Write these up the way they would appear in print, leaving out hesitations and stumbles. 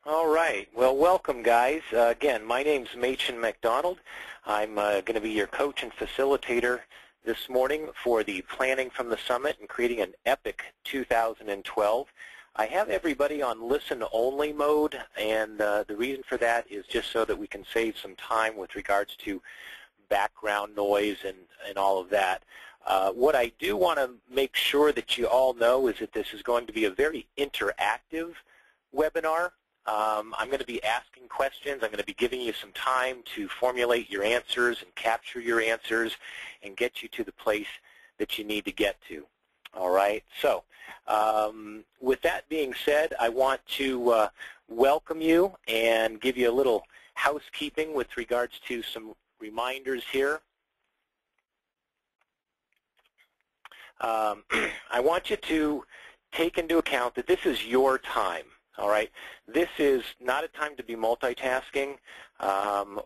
All right. Well, welcome, guys. Again, my name's Machen MacDonald. I'm going to be your coach and facilitator this morning for the Planning from the Summit and Creating an Epic 2012. I have everybody on listen-only mode, and the reason for that is just so that we can save some time with regards to background noise and all of that. What I do want to make sure that you all know is that this is going to be a very interactive webinar. I'm going to be asking questions. I'm going to be giving you some time to formulate your answers and capture your answers and get you to the place that you need to get to. All right. So with that being said, I want to welcome you and give you a little housekeeping with regards to some reminders here. I want you to take into account that this is your time. All right, this is not a time to be multitasking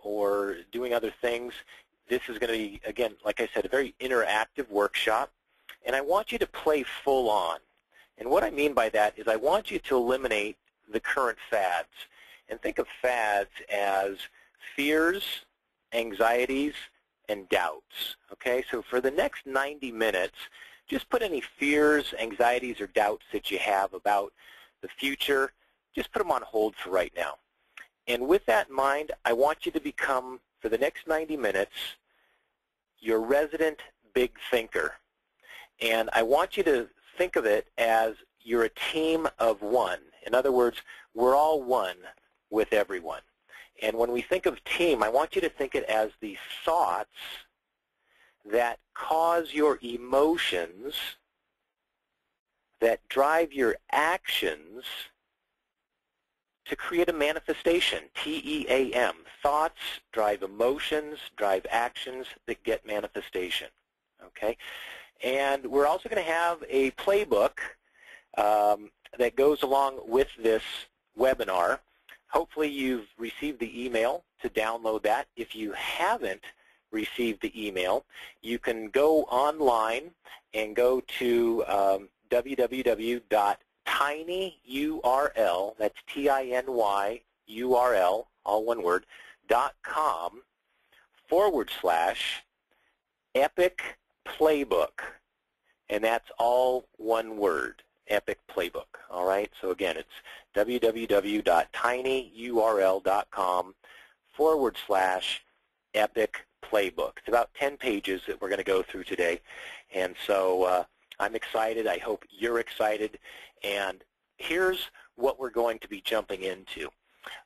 or doing other things. This is going to be, again, like I said, a very interactive workshop, and I want you to play full on. And what I mean by that is I want you to eliminate the current fads and think of fads as fears, anxieties, and doubts. Okay, so for the next 90 minutes, just put any fears, anxieties, or doubts that you have about the future, just put them on hold for right now. And with that in mind, I want you to become, for the next 90 minutes, your resident big thinker. And I want you to think of it as you're a team of one. In other words, we're all one with everyone. And when we think of team, I want you to think it as the thoughts that cause your emotions, that drive your actions to create a manifestation, T-E-A-M. Thoughts drive emotions, drive actions that get manifestation, okay? And we're also going to have a playbook that goes along with this webinar. Hopefully you've received the email to download that. If you haven't received the email, you can go online and go to www.tinyurl, that's T-I-N-Y-U-R-L, all one word, .com/epic playbook. And that's all one word, epic playbook. All right, so again, it's www.tinyurl.com/epic playbook. It's about 10 pages that we're going to go through today. And so I'm excited. I hope you're excited. And here's what we're going to be jumping into.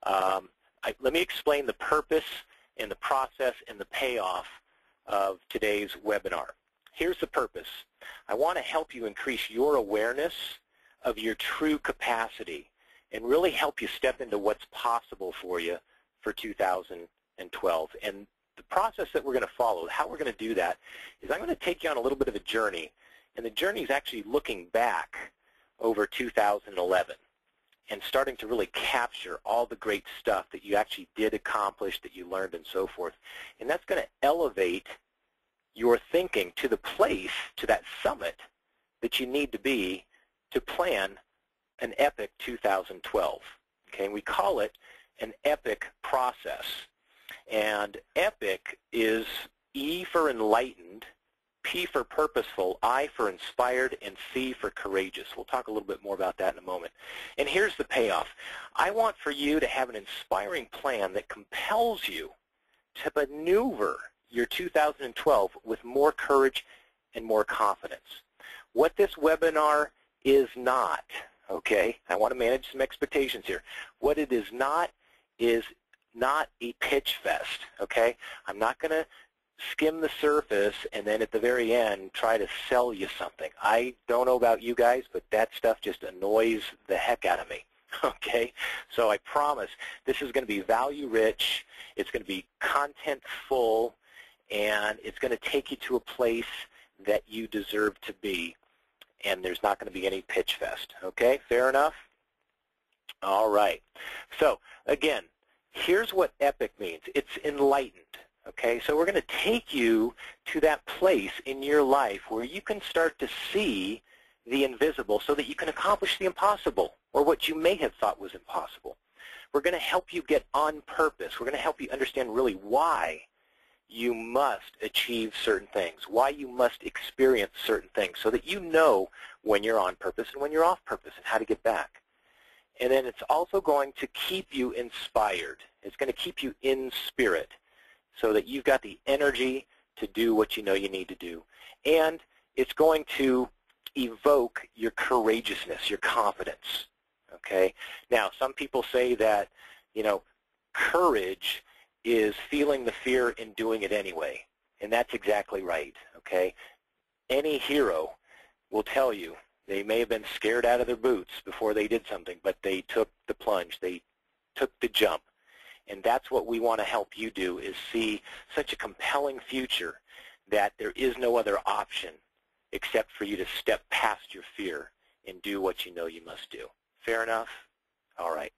Let me explain the purpose and the process and the payoff of today's webinar. Here's the purpose. I want to help you increase your awareness of your true capacity and really help you step into what's possible for you for 2012. And the process that we're going to follow, how we're going to do that, is I'm going to take you on a little bit of a journey. And the journey is actually looking back over 2011 and starting to really capture all the great stuff that you actually did accomplish, that you learned, and so forth. And that's going to elevate your thinking to the place, to that summit that you need to be to plan an epic 2012. Okay, and we call it an epic process. And epic is E for enlightened, P for purposeful, I for inspired, and C for courageous. We'll talk a little bit more about that in a moment. And here's the payoff. I want for you to have an inspiring plan that compels you to maneuver your 2012 with more courage and more confidence. What this webinar is not, okay, I want to manage some expectations here. What it is not a pitch fest, okay? I'm not going to skim the surface and then at the very end try to sell you something. I don't know about you guys, but that stuff just annoys the heck out of me. Okay, so I promise this is going to be value rich, it's going to be content full, and it's going to take you to a place that you deserve to be, and there's not going to be any pitch fest. Okay, fair enough? All right, so again, here's what epic means. It's enlightened. Okay, so we're going to take you to that place in your life where you can start to see the invisible so that you can accomplish the impossible, or what you may have thought was impossible. we're going to help you get on purpose. We're going to help you understand really why you must achieve certain things, why you must experience certain things, so that you know when you're on purpose and when you're off purpose and how to get back. And then it's also going to keep you inspired. It's going to keep you in spirit so that you've got the energy to do what you know you need to do. And it's going to evoke your courageousness, your confidence. Okay? Now, some people say that, courage is feeling the fear and doing it anyway. And that's exactly right. Okay? Any hero will tell you they may have been scared out of their boots before they did something, but they took the plunge. They took the jump. And that's what we want to help you do, is see such a compelling future that there is no other option except for you to step past your fear and do what you know you must do. Fair enough? All right.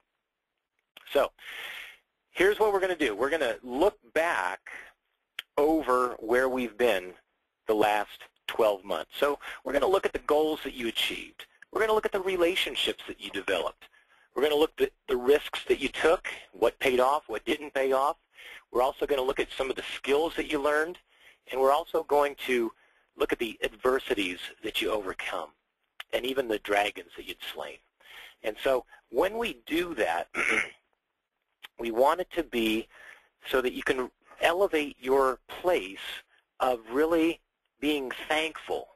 So here's what we're going to do. We're going to look back over where we've been the last 12 months. So we're going to look at the goals that you achieved. We're going to look at the relationships that you developed. We're going to look at the risks that you took, what paid off, what didn't pay off. We're also going to look at some of the skills that you learned, and we're also going to look at the adversities that you overcome and even the dragons that you'd slain. And so when we do that, we want it to be so that you can elevate your place of really being thankful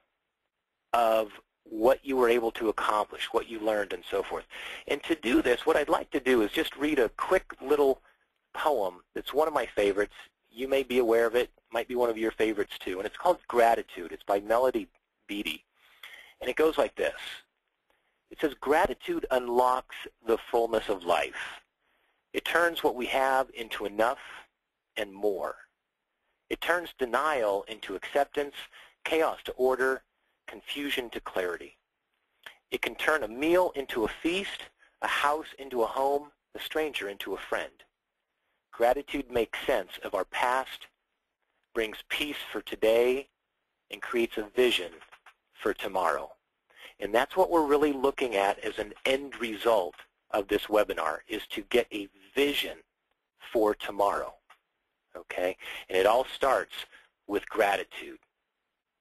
of what you were able to accomplish, what you learned, and so forth. And to do this, what I'd like to do is just read a quick little poem that's one of my favorites. You may be aware of it, might be one of your favorites too, and it's called Gratitude. It's by Melody Beattie, and it goes like this. It says, "Gratitude unlocks the fullness of life. It turns what we have into enough and more. It turns denial into acceptance, chaos to order, confusion to clarity. It can turn a meal into a feast, a house into a home, a stranger into a friend. Gratitude makes sense of our past, brings peace for today, and creates a vision for tomorrow." And that's what we're really looking at as an end result of this webinar, is to get a vision for tomorrow. Okay? And it all starts with gratitude.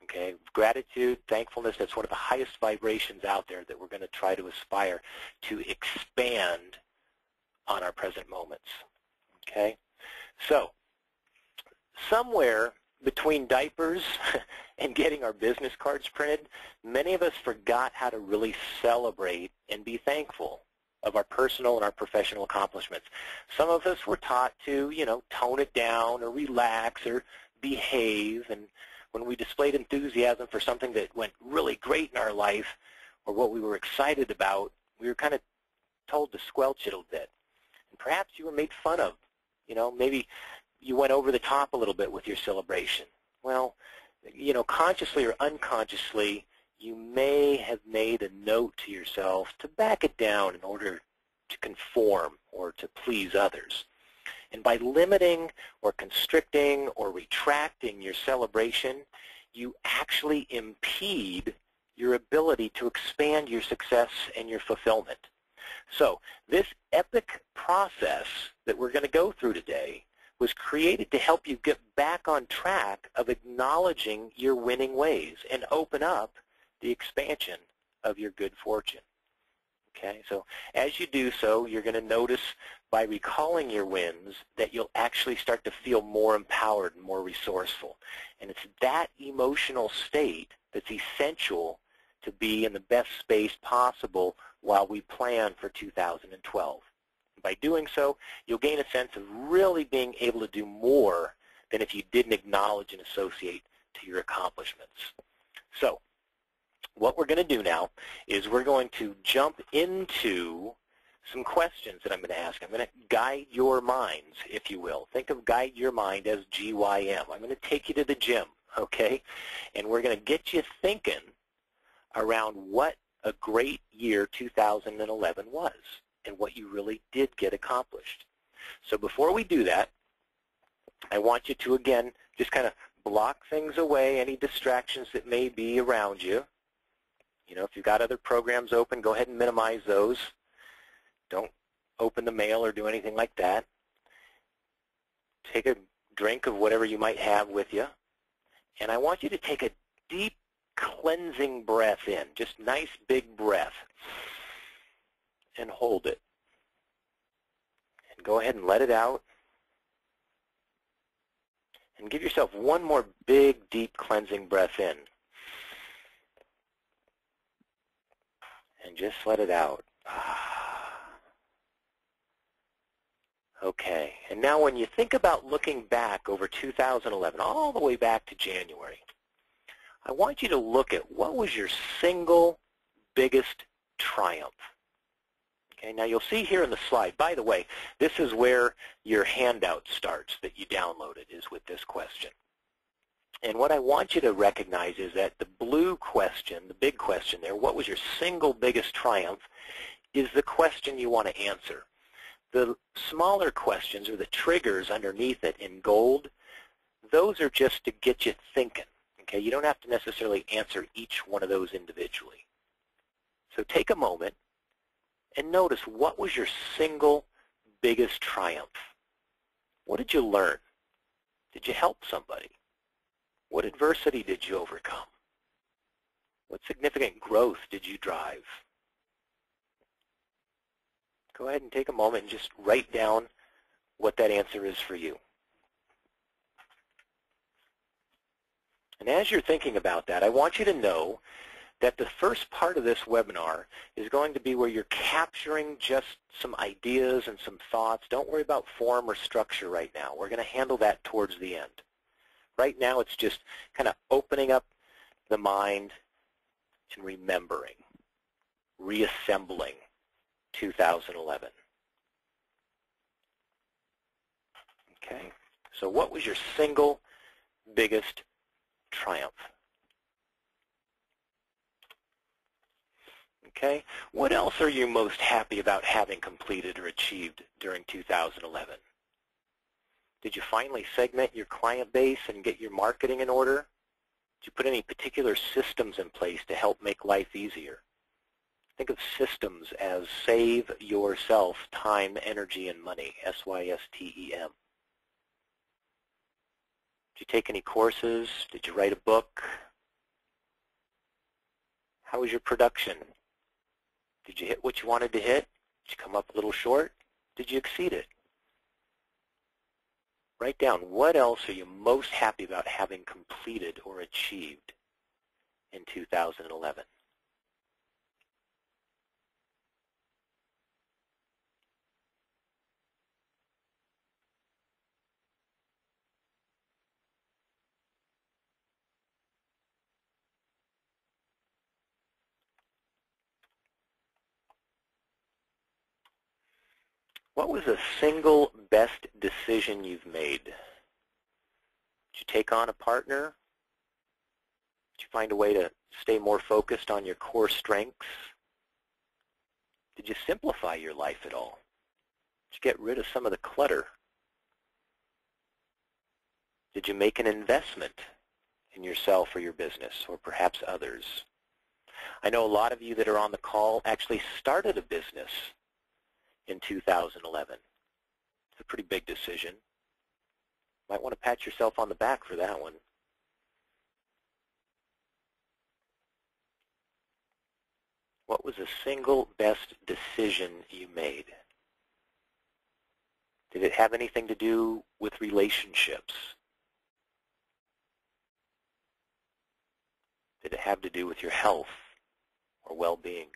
Okay? Gratitude, thankfulness, that's one of the highest vibrations out there that we're going to try to aspire to expand on our present moments. Okay? So, somewhere between diapers and getting our business cards printed, many of us forgot how to really celebrate and be thankful of our personal and our professional accomplishments. Some of us were taught to, tone it down or relax or behave, and when we displayed enthusiasm for something that went really great in our life or what we were excited about, we were kind of told to squelch it a bit. And perhaps you were made fun of. Maybe you went over the top a little bit with your celebration. Well, consciously or unconsciously, you may have made a note to yourself to back it down in order to conform or to please others. And by limiting or constricting or retracting your celebration, you actually impede your ability to expand your success and your fulfillment. So this epic process that we're going to go through today was created to help you get back on track of acknowledging your winning ways and open up the expansion of your good fortune. Okay, so as you do so, you're going to notice by recalling your wins that you'll actually start to feel more empowered and more resourceful. And it's that emotional state that's essential to be in the best space possible while we plan for 2012. By doing so, you'll gain a sense of really being able to do more than if you didn't acknowledge and associate to your accomplishments. So what we're going to do now is we're going to jump into some questions that I'm going to ask. I'm going to guide your minds, if you will. Think of guide your mind as GYM. I'm going to take you to the gym, okay? And we're going to get you thinking around what a great year 2011 was and what you really did get accomplished. So before we do that, I want you to, again, just kind of block things away, any distractions that may be around you. If you've got other programs open, go ahead and minimize those. Don't open the mail or do anything like that. Take a drink of whatever you might have with you. And I want you to take a deep cleansing breath in, just nice big breath, and hold it. And go ahead and let it out. And give yourself one more big, deep cleansing breath in. And just let it out. Okay, and now when you think about looking back over 2011, all the way back to January, I want you to look at what was your single biggest triumph. Okay, now you'll see here in the slide, by the way, this is where your handout starts that you downloaded, is with this question. And what I want you to recognize is that the blue question, the big question there, what was your single biggest triumph, is the question you want to answer. The smaller questions, or the triggers underneath it in gold, those are just to get you thinking. Okay, you don't have to necessarily answer each one of those individually. So take a moment and notice, what was your single biggest triumph? What did you learn? Did you help somebody? What adversity did you overcome? What significant growth did you drive? Go ahead and take a moment and just write down what that answer is for you. And as you're thinking about that, I want you to know that the first part of this webinar is going to be where you're capturing just some ideas and some thoughts. Don't worry about form or structure right now. We're going to handle that towards the end. Right now it's just kind of opening up the mind and remembering, reassembling 2011. Okay, so what was your single biggest triumph? Okay, what else are you most happy about having completed or achieved during 2011? Did you finally segment your client base and get your marketing in order? Did you put any particular systems in place to help make life easier? Think of systems as save yourself time, energy, and money, SYSTEM. Did you take any courses? Did you write a book? How was your production? Did you hit what you wanted to hit? Did you come up a little short? Did you exceed it? Write down, what else are you most happy about having completed or achieved in 2011? What was the single best decision you've made? Did you take on a partner? Did you find a way to stay more focused on your core strengths? Did you simplify your life at all? Did you get rid of some of the clutter? Did you make an investment in yourself or your business, or perhaps others? I know a lot of you that are on the call actually started a business in 2011. It's a pretty big decision. Might want to pat yourself on the back for that one. What was the single best decision you made? Did it have anything to do with relationships? Did it have to do with your health or well-being?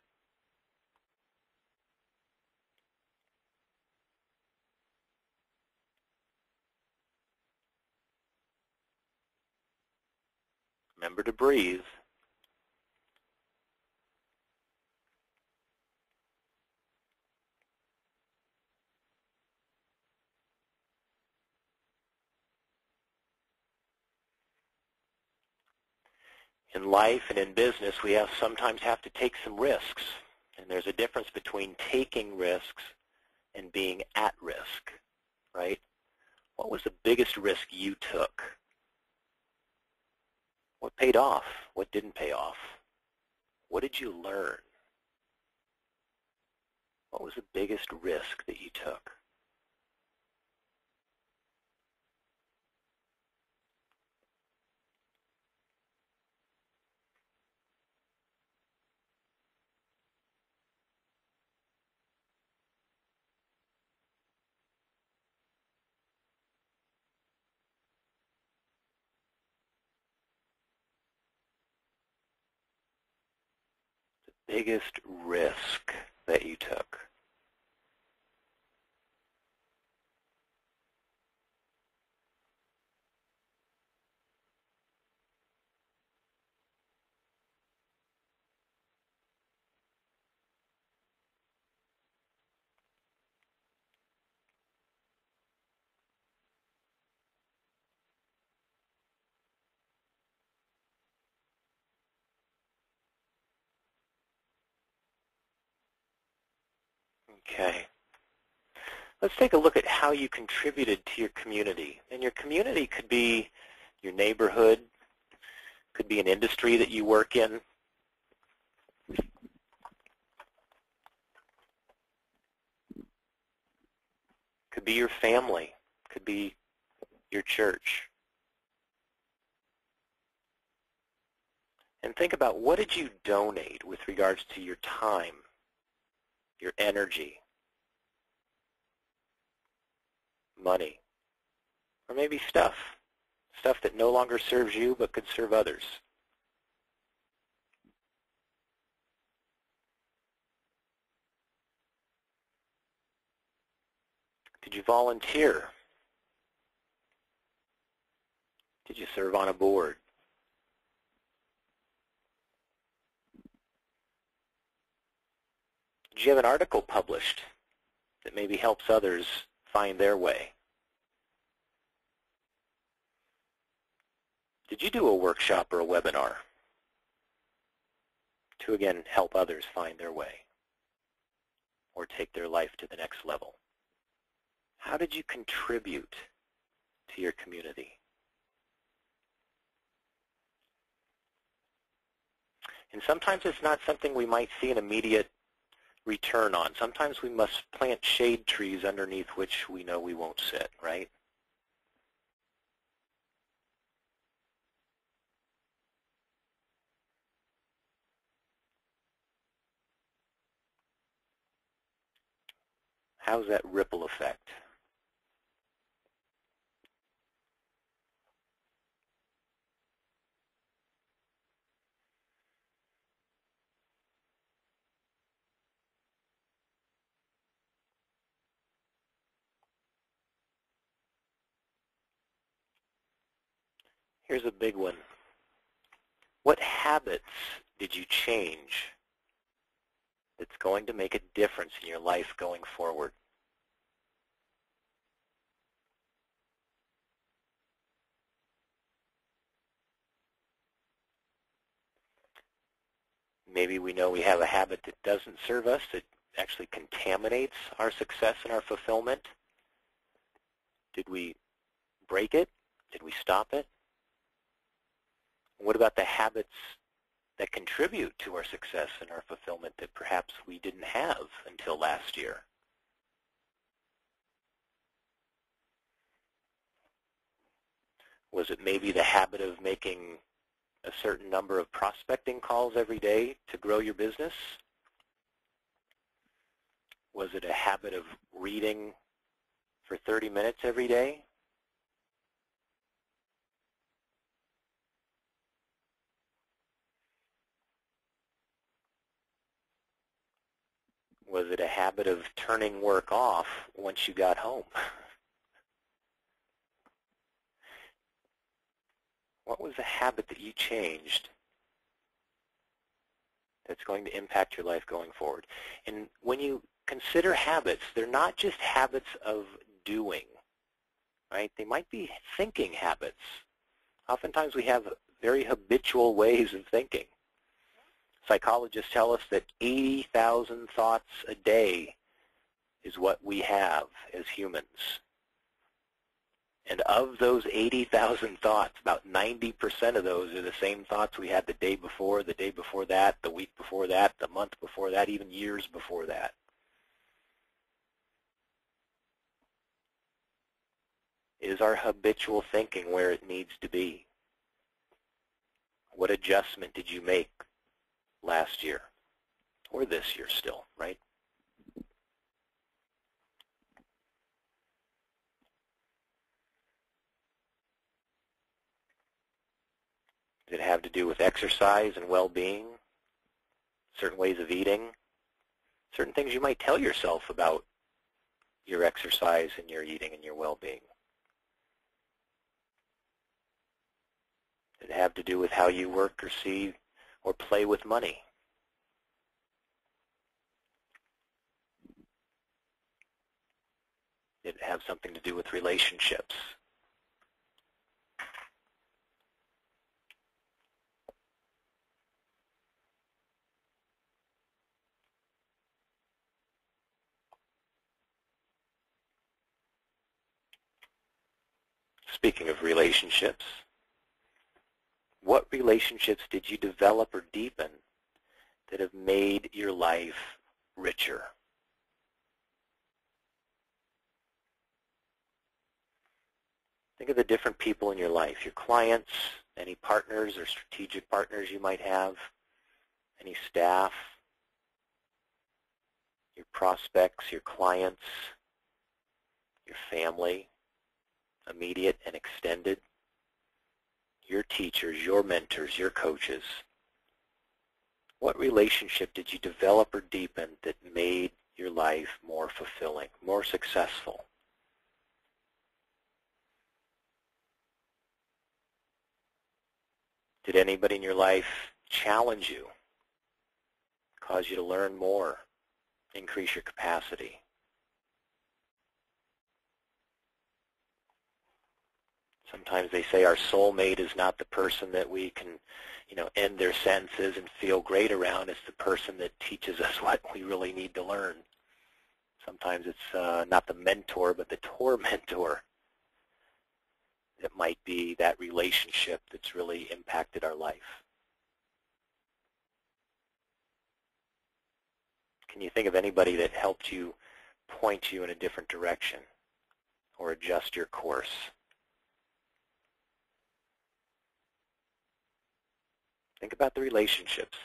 Remember to breathe. In life and in business, we sometimes have to take some risks. And there's a difference between taking risks and being at risk, right? What was the biggest risk you took? What paid off? What didn't pay off? What did you learn? What was the biggest risk that you took? Biggest risk that you took. Okay. Let's take a look at how you contributed to your community. And your community could be your neighborhood, could be an industry that you work in. Could be your family, could be your church. And think about, what did you donate with regards to your time, your energy, money, or maybe stuff that no longer serves you but could serve others. Did you volunteer? Did you serve on a board? Did you have an article published that maybe helps others find their way? Did you do a workshop or a webinar to, again, help others find their way or take their life to the next level? How did you contribute to your community? And sometimes it's not something we might see an immediate return on. Sometimes we must plant shade trees underneath which we know we won't sit, right? How's that ripple effect? Here's a big one. What habits did you change that's going to make a difference in your life going forward? Maybe we know we have a habit that doesn't serve us, that actually contaminates our success and our fulfillment. Did we break it? Did we stop it? What about the habits that contribute to our success and our fulfillment that perhaps we didn't have until last year? Was it maybe the habit of making a certain number of prospecting calls every day to grow your business? Was it a habit of reading for 30 minutes every day? Was it a habit of turning work off once you got home? What was the habit that you changed that's going to impact your life going forward? And when you consider habits, they're not just habits of doing, right? They might be thinking habits. Oftentimes we have very habitual ways of thinking. Psychologists tell us that 80,000 thoughts a day is what we have as humans. And of those 80,000 thoughts, about 90% of those are the same thoughts we had the day before that, the week before that, the month before that, even years before that. Is our habitual thinking where it needs to be? What adjustment did you make last year or this year still, right? Does it have to do with exercise and well-being, certain ways of eating, certain things you might tell yourself about your exercise and your eating and your well-being? Does it have to do with how you work or see or play with money? Did it have something to do with relationships? Speaking of relationships, what relationships did you develop or deepen that have made your life richer? Think of the different people in your life, your clients, any partners or strategic partners you might have, any staff, your prospects, your clients, your family, immediate and extended, your teachers, your mentors, your coaches. What relationship did you develop or deepen that made your life more fulfilling, more successful? Did anybody in your life challenge you, cause you to learn more, increase your capacity? Sometimes they say our soulmate is not the person that we can, end their sentences and feel great around. It's the person that teaches us what we really need to learn. Sometimes it's not the mentor, but the tormentor that might be that relationship that's really impacted our life. Can you think of anybody that helped you point you in a different direction or adjust your course? Think about the relationships.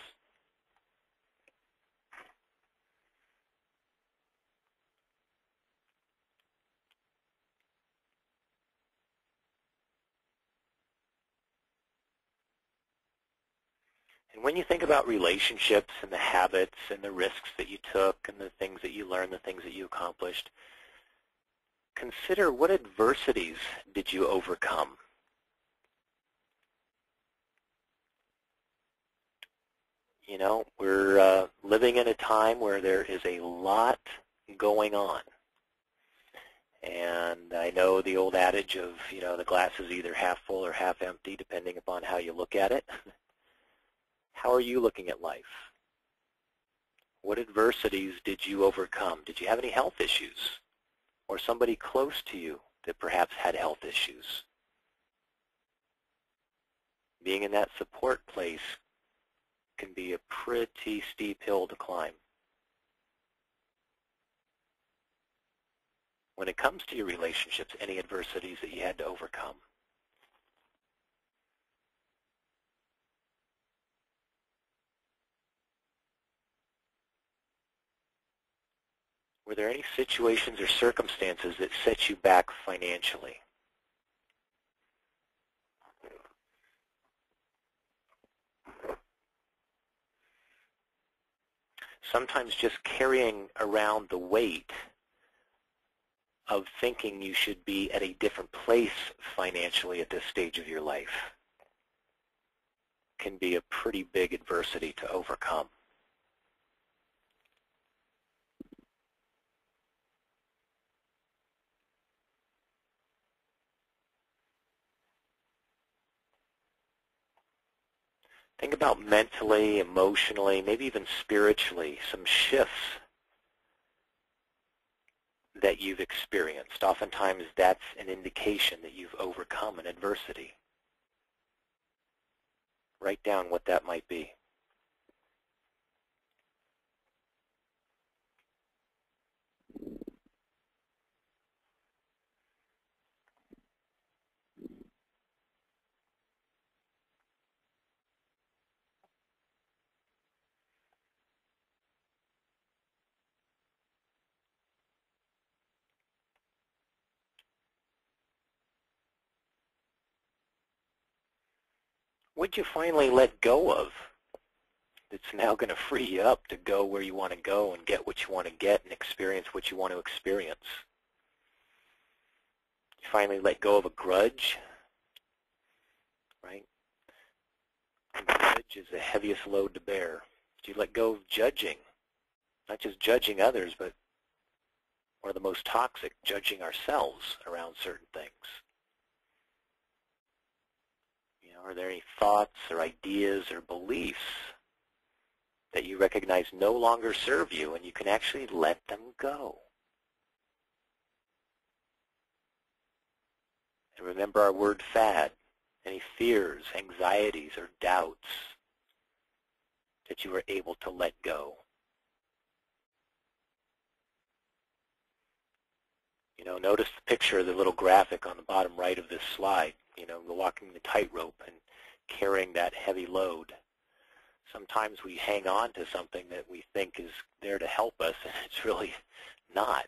And when you think about relationships and the habits and the risks that you took and the things that you learned, the things that you accomplished, consider what adversities did you overcome? We're living in a time where there is a lot going on. And I know the old adage of, the glass is either half full or half empty, depending upon how you look at it. How are you looking at life? What adversities did you overcome? Did you have any health issues? Or somebody close to you that perhaps had health issues? Being in that support place can be a pretty steep hill to climb. When it comes to your relationships, any adversities that you had to overcome? Were there any situations or circumstances that set you back financially? Sometimes just carrying around the weight of thinking you should be at a different place financially at this stage of your life can be a pretty big adversity to overcome. Think about mentally, emotionally, maybe even spiritually, some shifts that you've experienced. Oftentimes that's an indication that you've overcome an adversity. Write down what that might be. What did you finally let go of that's now going to free you up to go where you want to go and get what you want to get and experience what you want to experience? You finally let go of a grudge, right? And grudge is the heaviest load to bear. Did you let go of judging? Not just judging others, but one of the most toxic, judging ourselves around certain things. You know, are there any thoughts or ideas or beliefs that you recognize no longer serve you and you can actually let them go? And remember our word fad. Any fears, anxieties, or doubts that you were able to let go. You know, notice the picture of the little graphic on the bottom right of this slide. You know, walking the tightrope and carrying that heavy load. Sometimes we hang on to something that we think is there to help us, and it's really not.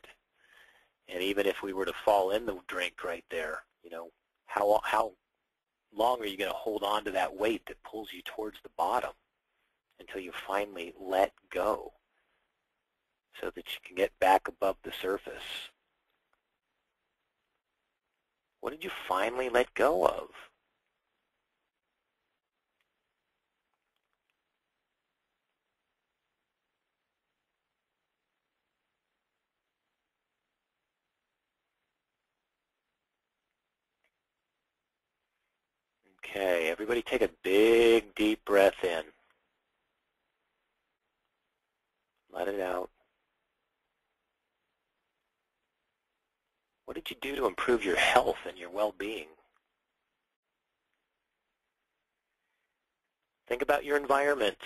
And even if we were to fall in the drink right there, you know, how long are you going to hold on to that weight that pulls you towards the bottom until you finally let go so that you can get back above the surface? What did you finally let go of? Okay, everybody take a big, deep breath in. Let it out. What did you do to improve your health and your well-being? Think about your environments.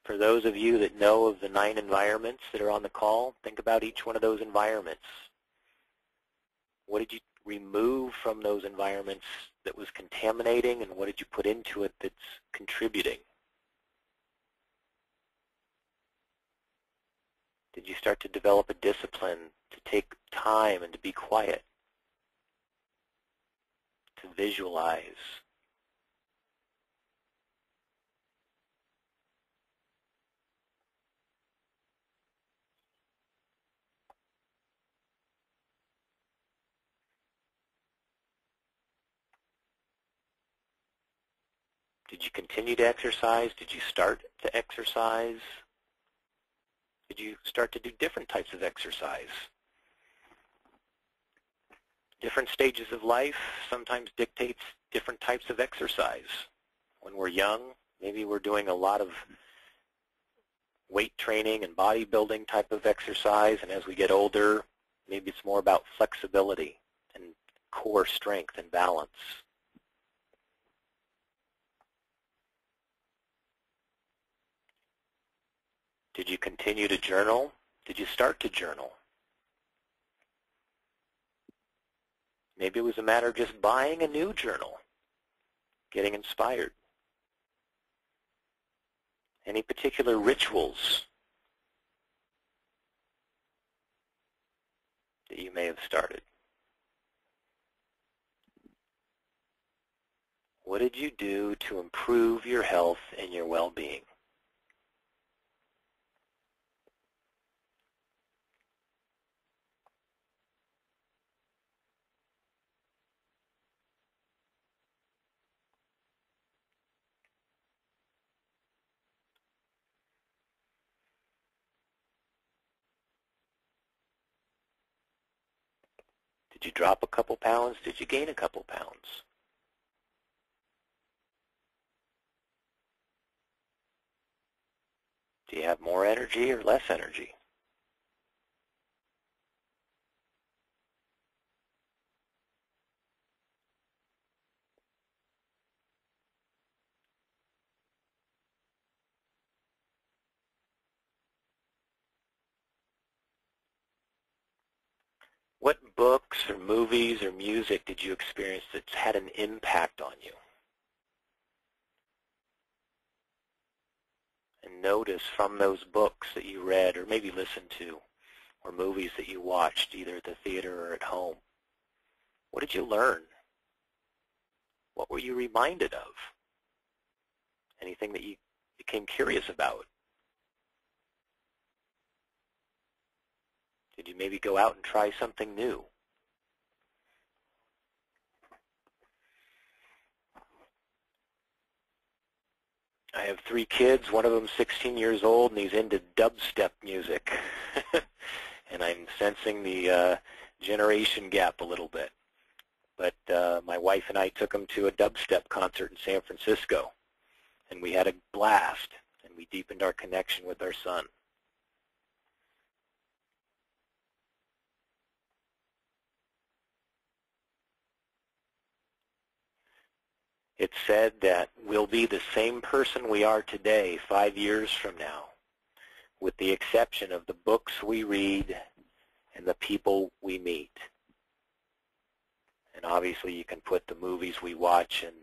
For those of you that know of the 9 environments that are on the call, think about each one of those environments. What did you remove from those environments that was contaminating, and what did you put into it that's contributing? Did you start to develop a discipline to take time and to be quiet, to visualize? Did you continue to exercise? Did you start to exercise? Did you start to do different types of exercise? Different stages of life sometimes dictates different types of exercise. When we're young, maybe we're doing a lot of weight training and bodybuilding type of exercise, and as we get older, maybe it's more about flexibility and core strength and balance. Did you continue to journal? Did you start to journal? Maybe it was a matter of just buying a new journal, getting inspired. Any particular rituals that you may have started? What did you do to improve your health and your well-being? Did you drop a couple pounds? Did you gain a couple pounds? Do you have more energy or less energy? What books or movies or music did you experience that's had an impact on you? And notice from those books that you read or maybe listened to or movies that you watched either at the theater or at home, what did you learn? What were you reminded of? Anything that you became curious about? Did you maybe go out and try something new? I have 3 kids. One of them's 16 years old, and he's into dubstep music. And I'm sensing the generation gap a little bit. But my wife and I took him to a dubstep concert in San Francisco, and we had a blast, and we deepened our connection with our son. It's said that we'll be the same person we are today 5 years from now, with the exception of the books we read and the people we meet. And obviously you can put the movies we watch and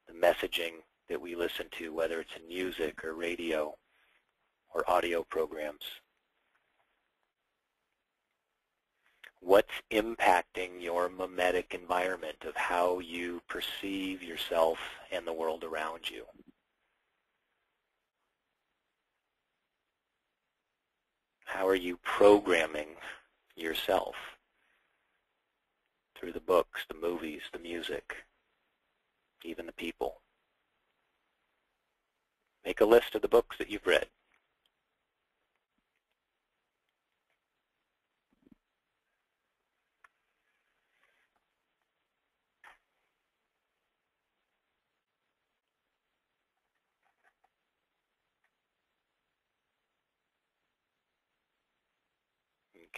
the messaging that we listen to, whether it's in music or radio or audio programs. What's impacting your mimetic environment of how you perceive yourself and the world around you? How are you programming yourself through the books, the movies, the music, even the people? Make a list of the books that you've read.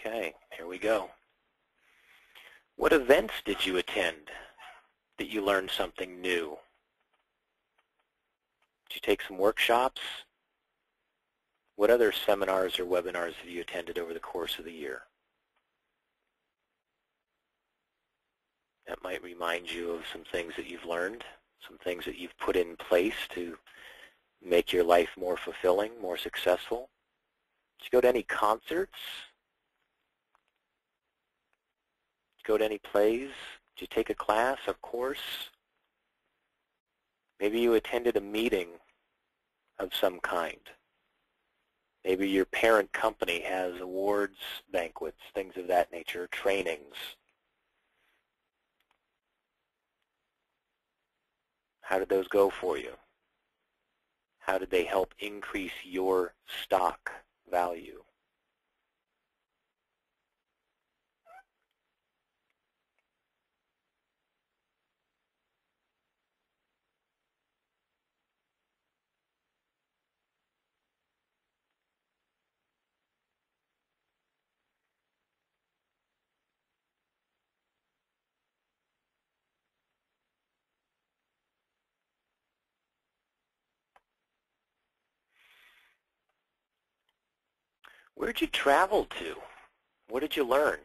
Okay, here we go. What events did you attend that you learned something new? Did you take some workshops? What other seminars or webinars have you attended over the course of the year? That might remind you of some things that you've learned, some things that you've put in place to make your life more fulfilling, more successful. Did you go to any concerts? Did you go to any plays? Did you take a class, a course? Maybe you attended a meeting of some kind. Maybe your parent company has awards, banquets, things of that nature, trainings. How did those go for you? How did they help increase your stock value? Where did you travel to? What did you learn?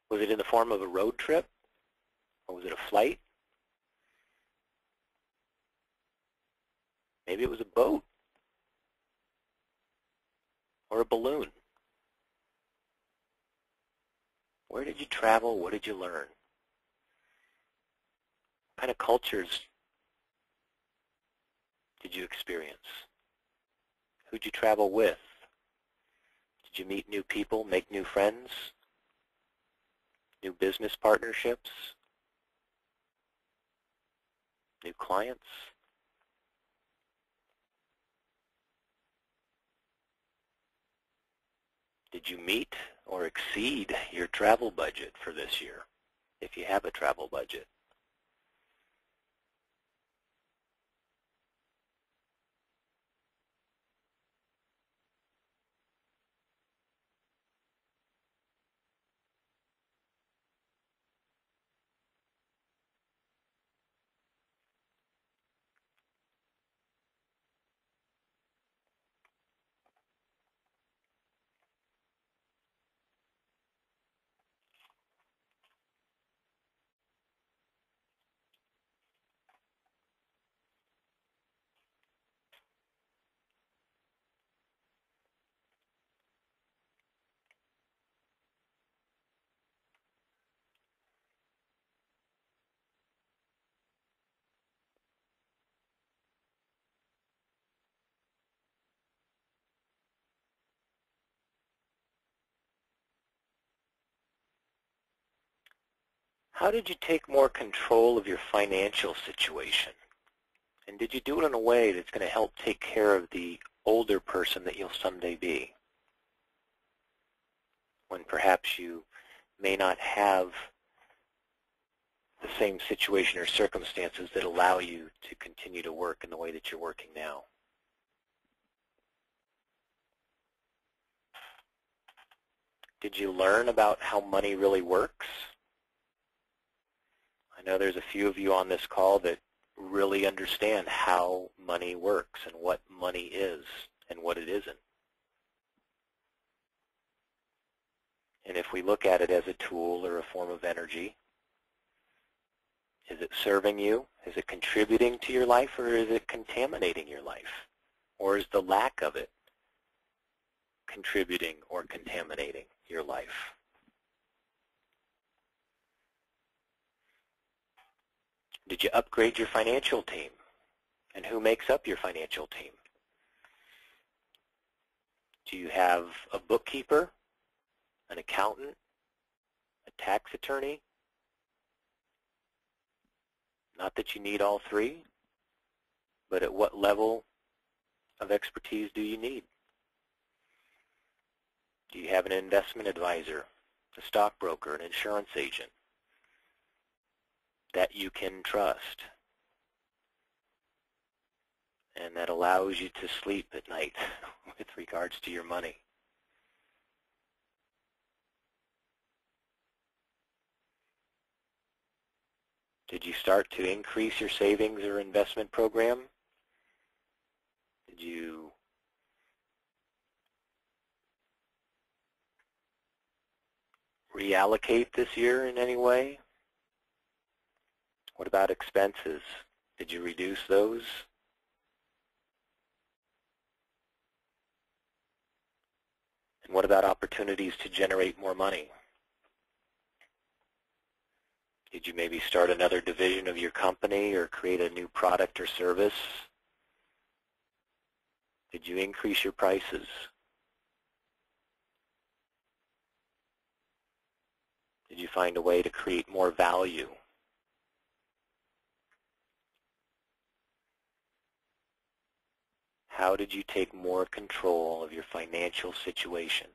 Was it in the form of a road trip? Or was it a flight? Maybe it was a boat or a balloon. Where did you travel? What did you learn? What kind of cultures did you experience? Who did you travel with? Did you meet new people, make new friends, new business partnerships, new clients? Did you meet or exceed your travel budget for this year, if you have a travel budget? how did you take more control of your financial situation? And did you do it in a way that's going to help take care of the older person that you'll someday be, when perhaps you may not have the same situation or circumstances that allow you to continue to work in the way that you're working now? Did you learn about how money really works? I know there's a few of you on this call that really understand how money works and what money is and what it isn't. And if we look at it as a tool or a form of energy, is it serving you? Is it contributing to your life, or is it contaminating your life? Or is the lack of it contributing or contaminating your life? Did you upgrade your financial team? And who makes up your financial team? Do you have a bookkeeper, an accountant, a tax attorney? Not that you need all three, but at what level of expertise do you need? Do you have an investment advisor, a stockbroker, an insurance agent that you can trust and that allows you to sleep at night with regards to your money? Did you start to increase your savings or investment program? Did you reallocate this year in any way? What about expenses? Did you reduce those? And what about opportunities to generate more money? Did you maybe start another division of your company or create a new product or service? Did you increase your prices? Did you find a way to create more value? How did you take more control of your financial situation?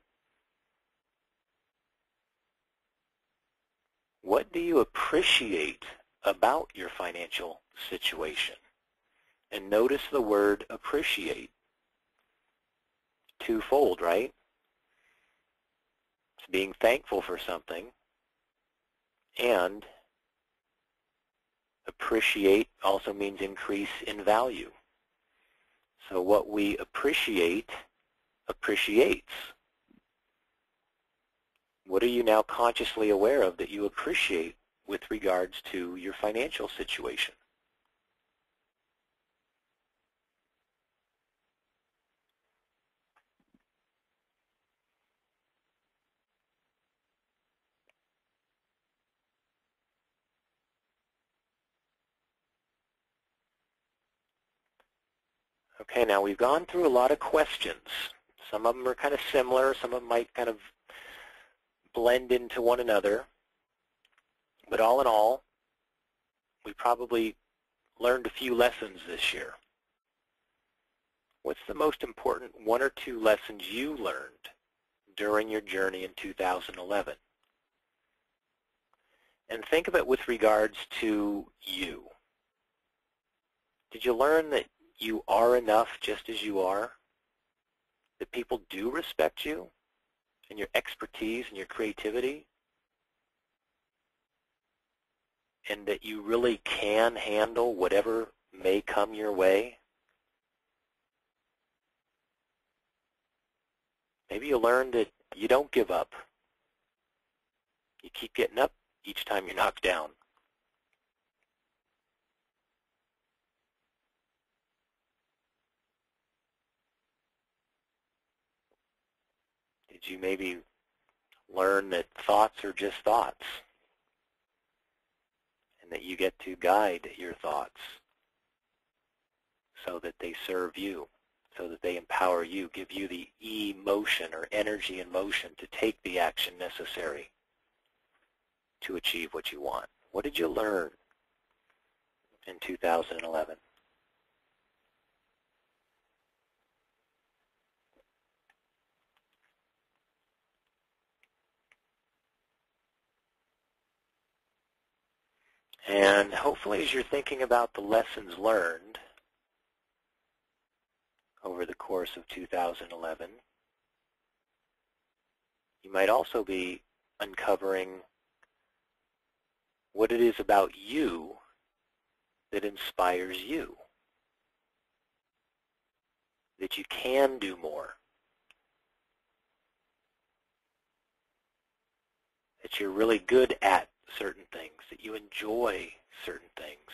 What do you appreciate about your financial situation? And notice the word appreciate. Twofold, right? It's being thankful for something, and appreciate also means increase in value. So what we appreciate appreciates. What are you now consciously aware of that you appreciate with regards to your financial situation? Okay, now we've gone through a lot of questions. Some of them are kind of similar, some of them might kind of blend into one another. But all in all, we probably learned a few lessons this year. What's the most important one or two lessons you learned during your journey in 2011? And think of it with regards to you. Did you learn that you are enough just as you are? That people do respect you and your expertise and your creativity? And that you really can handle whatever may come your way? Maybe you learned that you don't give up. You keep getting up each time you're knocked down. Did you maybe learn that thoughts are just thoughts, and that you get to guide your thoughts so that they serve you, so that they empower you, give you the emotion or energy and motion to take the action necessary to achieve what you want? What did you learn in 2011? And hopefully as you're thinking about the lessons learned over the course of 2011, you might also be uncovering what it is about you that inspires you, that you can do more, that you're really good at certain things, that you enjoy certain things,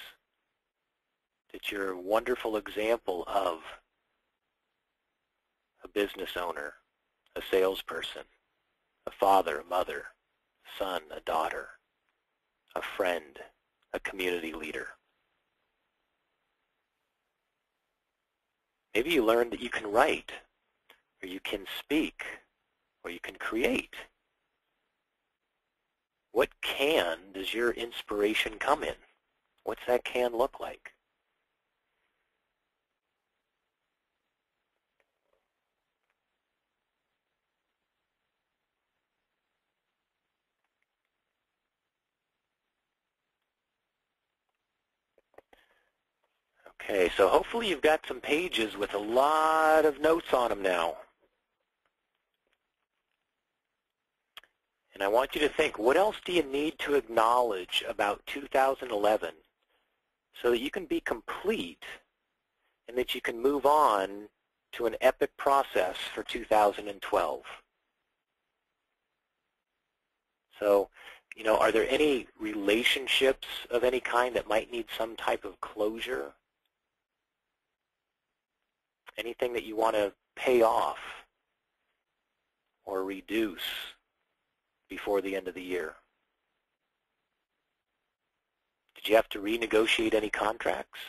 that you're a wonderful example of a business owner, a salesperson, a father, a mother, a son, a daughter, a friend, a community leader. Maybe you learned that you can write, or you can speak, or you can create. What can does your inspiration come in? What's that can look like? Okay, so hopefully you've got some pages with a lot of notes on them now. And I want you to think, what else do you need to acknowledge about 2011 so that you can be complete and that you can move on to an epic process for 2012? So, are there any relationships of any kind that might need some type of closure? Anything that you want to pay off or reduce before the end of the year? Did you have to renegotiate any contracts?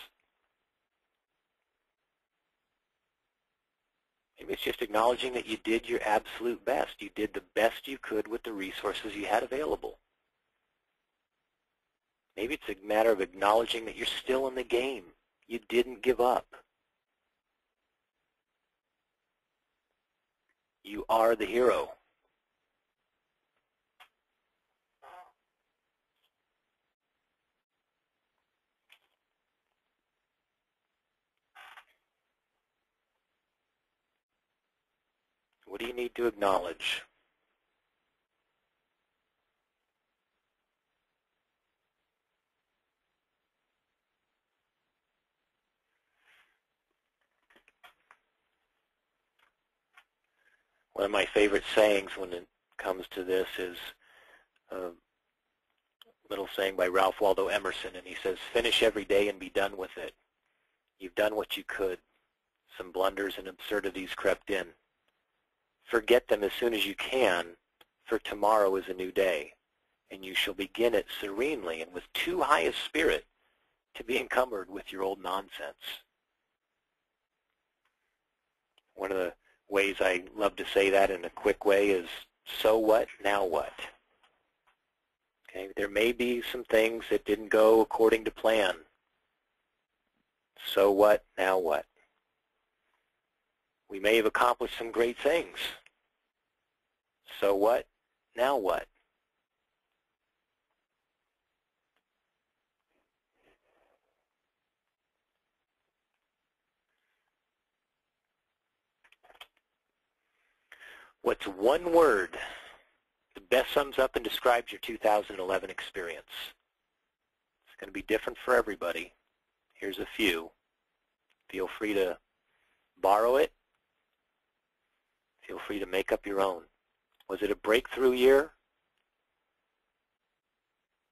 Maybe it's just acknowledging that you did your absolute best. You did the best you could with the resources you had available. Maybe it's a matter of acknowledging that you're still in the game. You didn't give up. You are the hero. What do you need to acknowledge? One of my favorite sayings when it comes to this is a little saying by Ralph Waldo Emerson, and he says, finish every day and be done with it. You've done what you could. Some blunders and absurdities crept in. Forget them as soon as you can, for tomorrow is a new day, and you shall begin it serenely and with too high a spirit to be encumbered with your old nonsense. One of the ways I love to say that in a quick way is, so what, now what? Okay, there may be some things that didn't go according to plan. So what, now what? We may have accomplished some great things. So what, now what? What's one word that best sums up and describes your 2011 experience? It's going to be different for everybody. Here's a few. Feel free to borrow it. Feel free to make up your own. Was it a breakthrough year?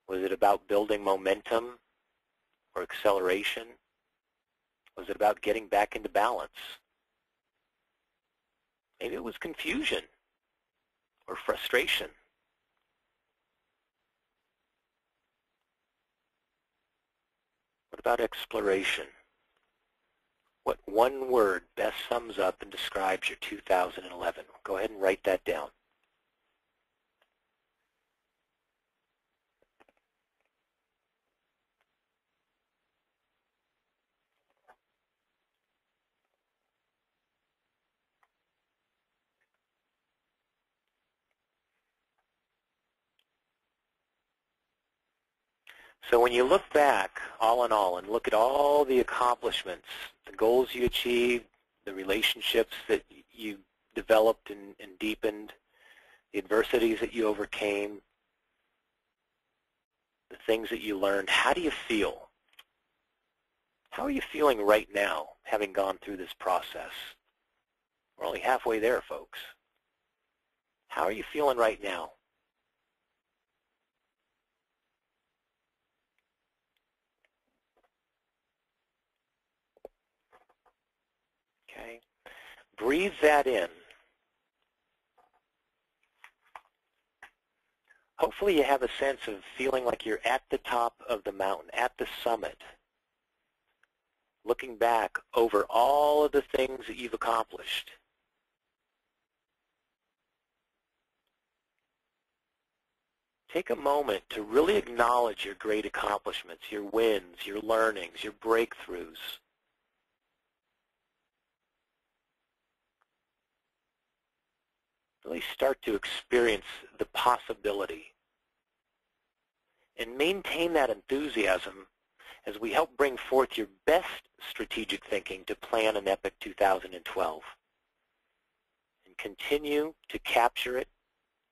Was it about building momentum or acceleration? Was it about getting back into balance? Maybe it was confusion or frustration. What about exploration? What one word best sums up and describes your 2011? Go ahead and write that down. So when you look back, all in all, and look at all the accomplishments, the goals you achieved, the relationships that you developed and deepened, the adversities that you overcame, the things that you learned, how do you feel? How are you feeling right now, having gone through this process? We're only halfway there, folks. How are you feeling right now? Okay. Breathe that in. Hopefully you have a sense of feeling like you're at the top of the mountain, at the summit, looking back over all of the things that you've accomplished. Take a moment to really acknowledge your great accomplishments, your wins, your learnings, your breakthroughs. Really start to experience the possibility. And maintain that enthusiasm as we help bring forth your best strategic thinking to plan an epic 2012. And continue to capture it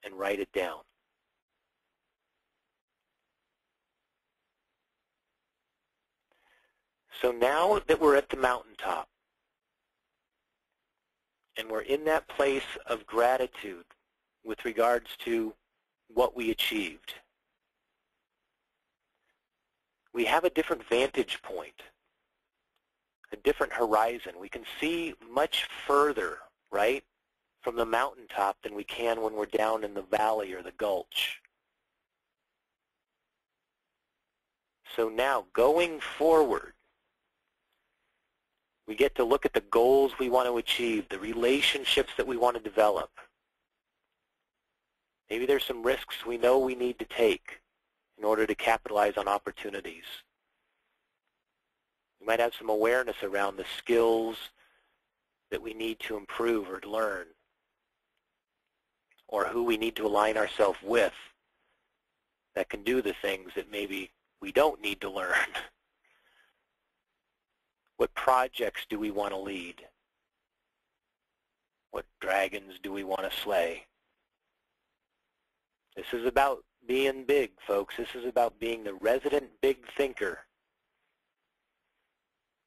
and write it down. So now that we're at the mountaintop, and we're in that place of gratitude with regards to what we achieved, we have a different vantage point, a different horizon. We can see much further, right, from the mountaintop than we can when we're down in the valley or the gulch. So now, going forward, we get to look at the goals we want to achieve, the relationships that we want to develop. Maybe there's some risks we know we need to take in order to capitalize on opportunities. We might have some awareness around the skills that we need to improve or to learn, or who we need to align ourselves with that can do the things that maybe we don't need to learn. What projects do we want to lead? What dragons do we want to slay? This is about being big, folks. This is about being the resident big thinker,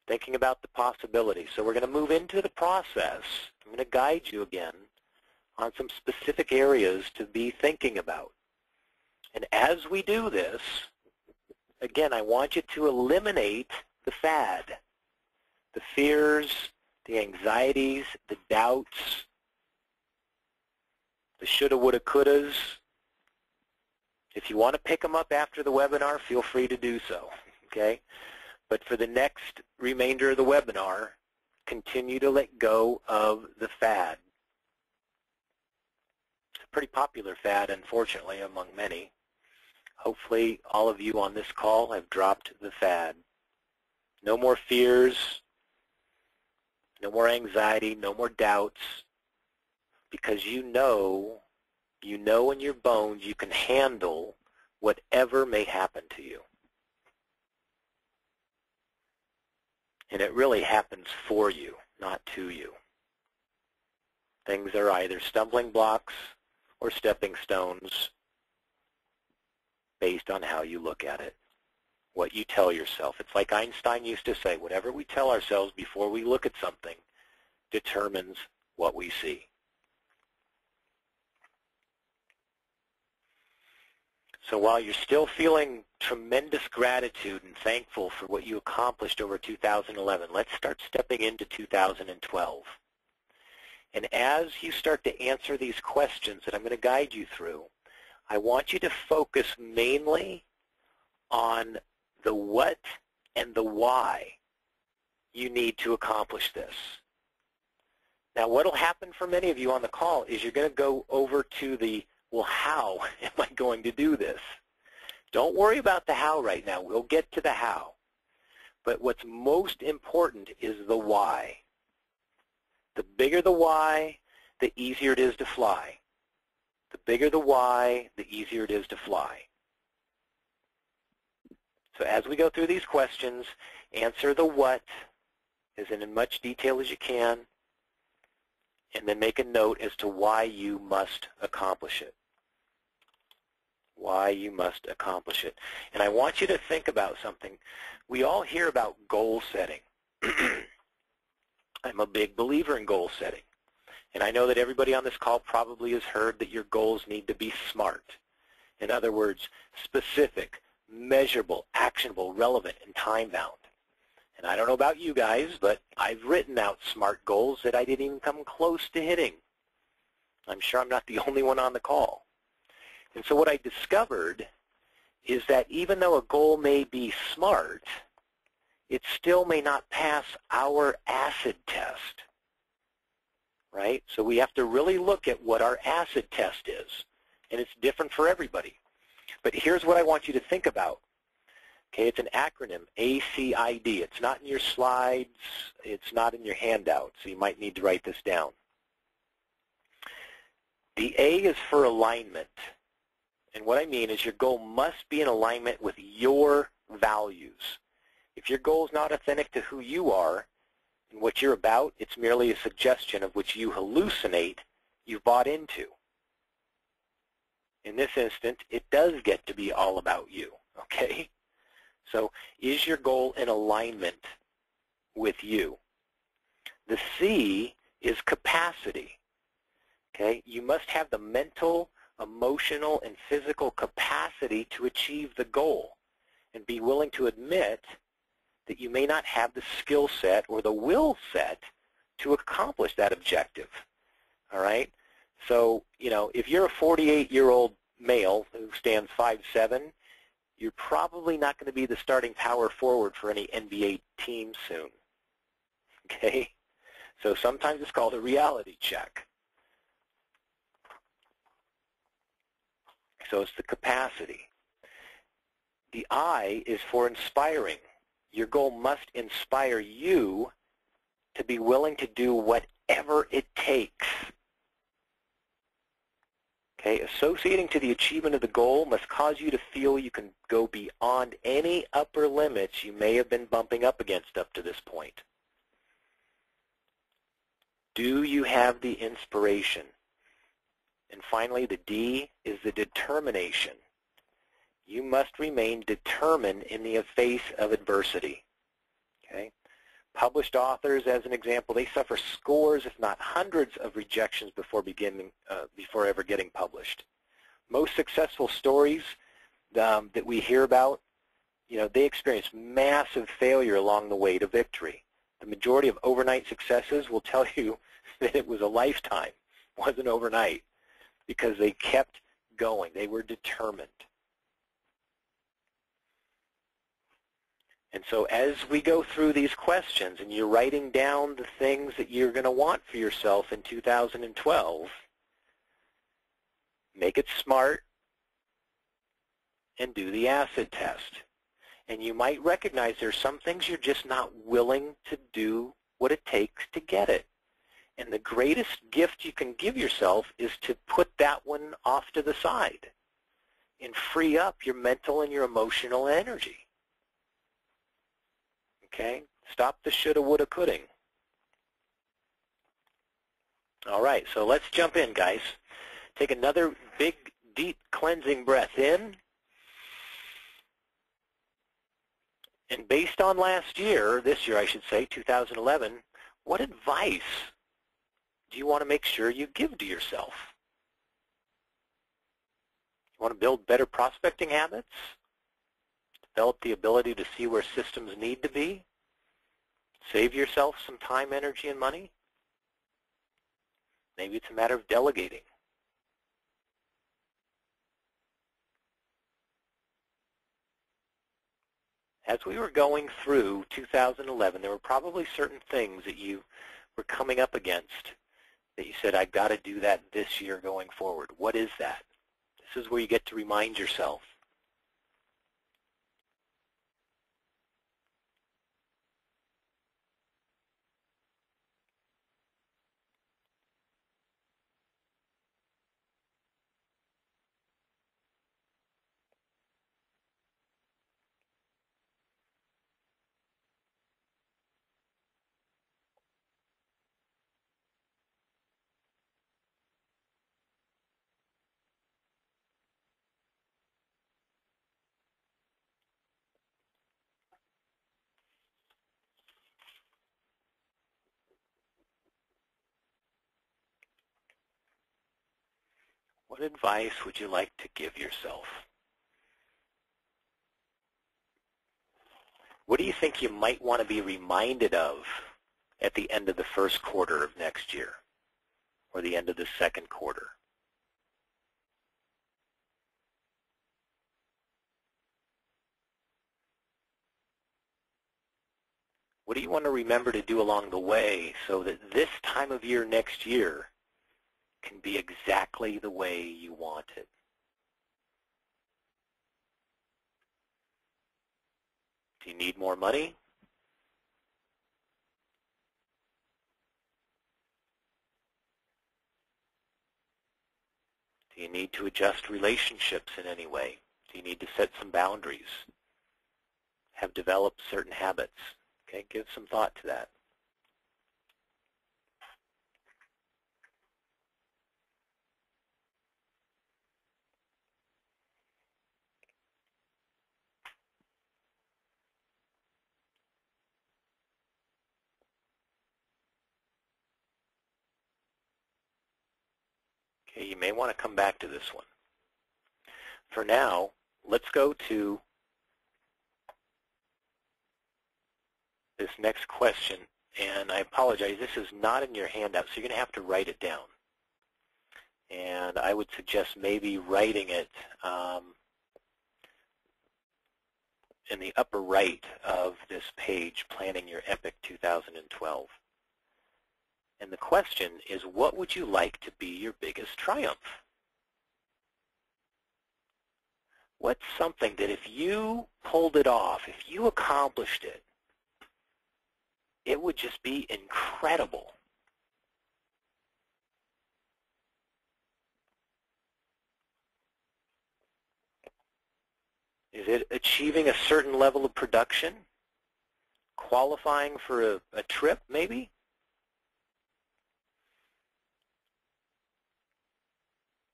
thinking about the possibilities. So we're going to move into the process. I'm going to guide you again on some specific areas to be thinking about. And as we do this, again, I want you to eliminate the fad, the fears, the anxieties, the doubts, the shoulda, woulda, couldas. If you want to pick them up after the webinar, feel free to do so, okay? But for the next remainder of the webinar, continue to let go of the fad. It's a pretty popular fad, unfortunately, among many. Hopefully, all of you on this call have dropped the fad. No more fears, no more anxiety, no more doubts, because you know in your bones you can handle whatever may happen to you. And it really happens for you, not to you. Things are either stumbling blocks or stepping stones based on how you look at it, what you tell yourself. It's like Einstein used to say, whatever we tell ourselves before we look at something determines what we see. So while you're still feeling tremendous gratitude and thankful for what you accomplished over 2011, let's start stepping into 2012. And as you start to answer these questions that I'm going to guide you through, I want you to focus mainly on the what and the why you need to accomplish this. Now, what will happen for many of you on the call is you're going to go over to the, well, how am I going to do this? Don't worry about the how right now. We'll get to the how. But what's most important is the why. The bigger the why, the easier it is to fly. The bigger the why, the easier it is to fly. So as we go through these questions, answer the what as in much detail as you can, and then make a note as to why you must accomplish it. Why you must accomplish it. And I want you to think about something. We all hear about goal setting. I'm a big believer in goal setting. And I know that everybody on this call probably has heard that your goals need to be SMART. In other words, specific, measurable, actionable, relevant, and time-bound. And I don't know about you guys, but I've written out SMART goals that I didn't even come close to hitting. I'm sure I'm not the only one on the call. And so what I discovered is that even though a goal may be SMART, it still may not pass our acid test, right? So we have to really look at what our acid test is, and it's different for everybody. But here's what I want you to think about. Okay, it's an acronym, ACID. It's not in your slides. It's not in your handout, so you might need to write this down. The A is for alignment. And what I mean is your goal must be in alignment with your values. If your goal is not authentic to who you are and what you're about, it's merely a suggestion of which you hallucinate you've bought into. In this instance, it does get to be all about you, okay? So is your goal in alignment with you? The C is capacity, okay? You must have the mental, emotional, and physical capacity to achieve the goal and be willing to admit that you may not have the skill set or the will set to accomplish that objective, all right? So, you know, if you're a 48-year-old male who stands 5'7", you're probably not going to be the starting power forward for any NBA team soon, okay? So sometimes it's called a reality check. So it's the capacity. The I is for inspiring. Your goal must inspire you to be willing to do whatever it takes. Okay, associating to the achievement of the goal must cause you to feel you can go beyond any upper limits you may have been bumping up against up to this point. Do you have the inspiration? And finally, the D is the determination. You must remain determined in the face of adversity. Okay? Published authors, as an example, they suffer scores, if not hundreds, of rejections before ever getting published. Most successful stories that we hear about, you know, they experience massive failure along the way to victory. The majority of overnight successes will tell you that it was a lifetime, wasn't overnight, because they kept going. They were determined. And so as we go through these questions and you're writing down the things that you're going to want for yourself in 2012, make it SMART and do the acid test. And you might recognize there's some things you're just not willing to do what it takes to get it. And the greatest gift you can give yourself is to put that one off to the side and free up your mental and your emotional energy. Okay? Stop the shoulda, woulda, coulda. All right, so let's jump in, guys. Take another big, deep, cleansing breath in. And based on last year, this year I should say, 2011, what advice do you want to make sure you give to yourself? You want to build better prospecting habits? Develop the ability to see where systems need to be? Save yourself some time, energy, and money? Maybe it's a matter of delegating. As we were going through 2011, there were probably certain things that you were coming up against that you said, I've got to do that this year going forward. What is that? This is where you get to remind yourself. What advice would you like to give yourself? What do you think you might want to be reminded of at the end of the first quarter of next year or the end of the second quarter? What do you want to remember to do along the way so that this time of year next year can be exactly the way you want it? Do you need more money? Do you need to adjust relationships in any way? Do you need to set some boundaries? Have developed certain habits? Okay, give some thought to that. Okay, you may want to come back to this one. For now, let's go to this next question, and I apologize, this is not in your handout, so you're going to have to write it down. And I would suggest maybe writing it in the upper right of this page, Planning Your Epic 2012. And the question is, what would you like to be your biggest triumph? What's something that if you pulled it off, if you accomplished it, it would just be incredible? Is it achieving a certain level of production? Qualifying for a trip, maybe?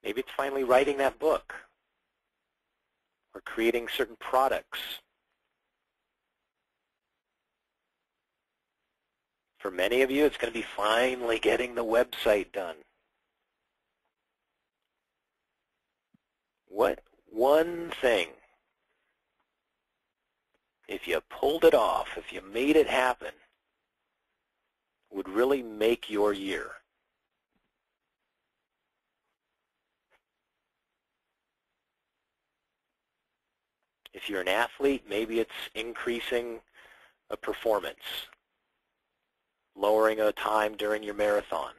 Maybe it's finally writing that book or creating certain products. For many of you, it's going to be finally getting the website done. What one thing, if you pulled it off, if you made it happen, would really make your year? If you're an athlete, maybe it's increasing a performance, lowering a time during your marathon.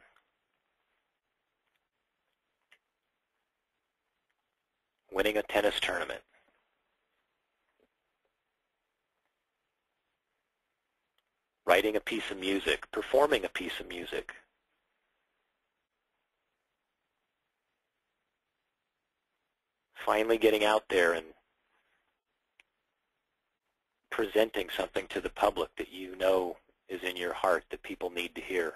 Winning a tennis tournament. Writing a piece of music, performing a piece of music. Finally getting out there and presenting something to the public that you know is in your heart that people need to hear.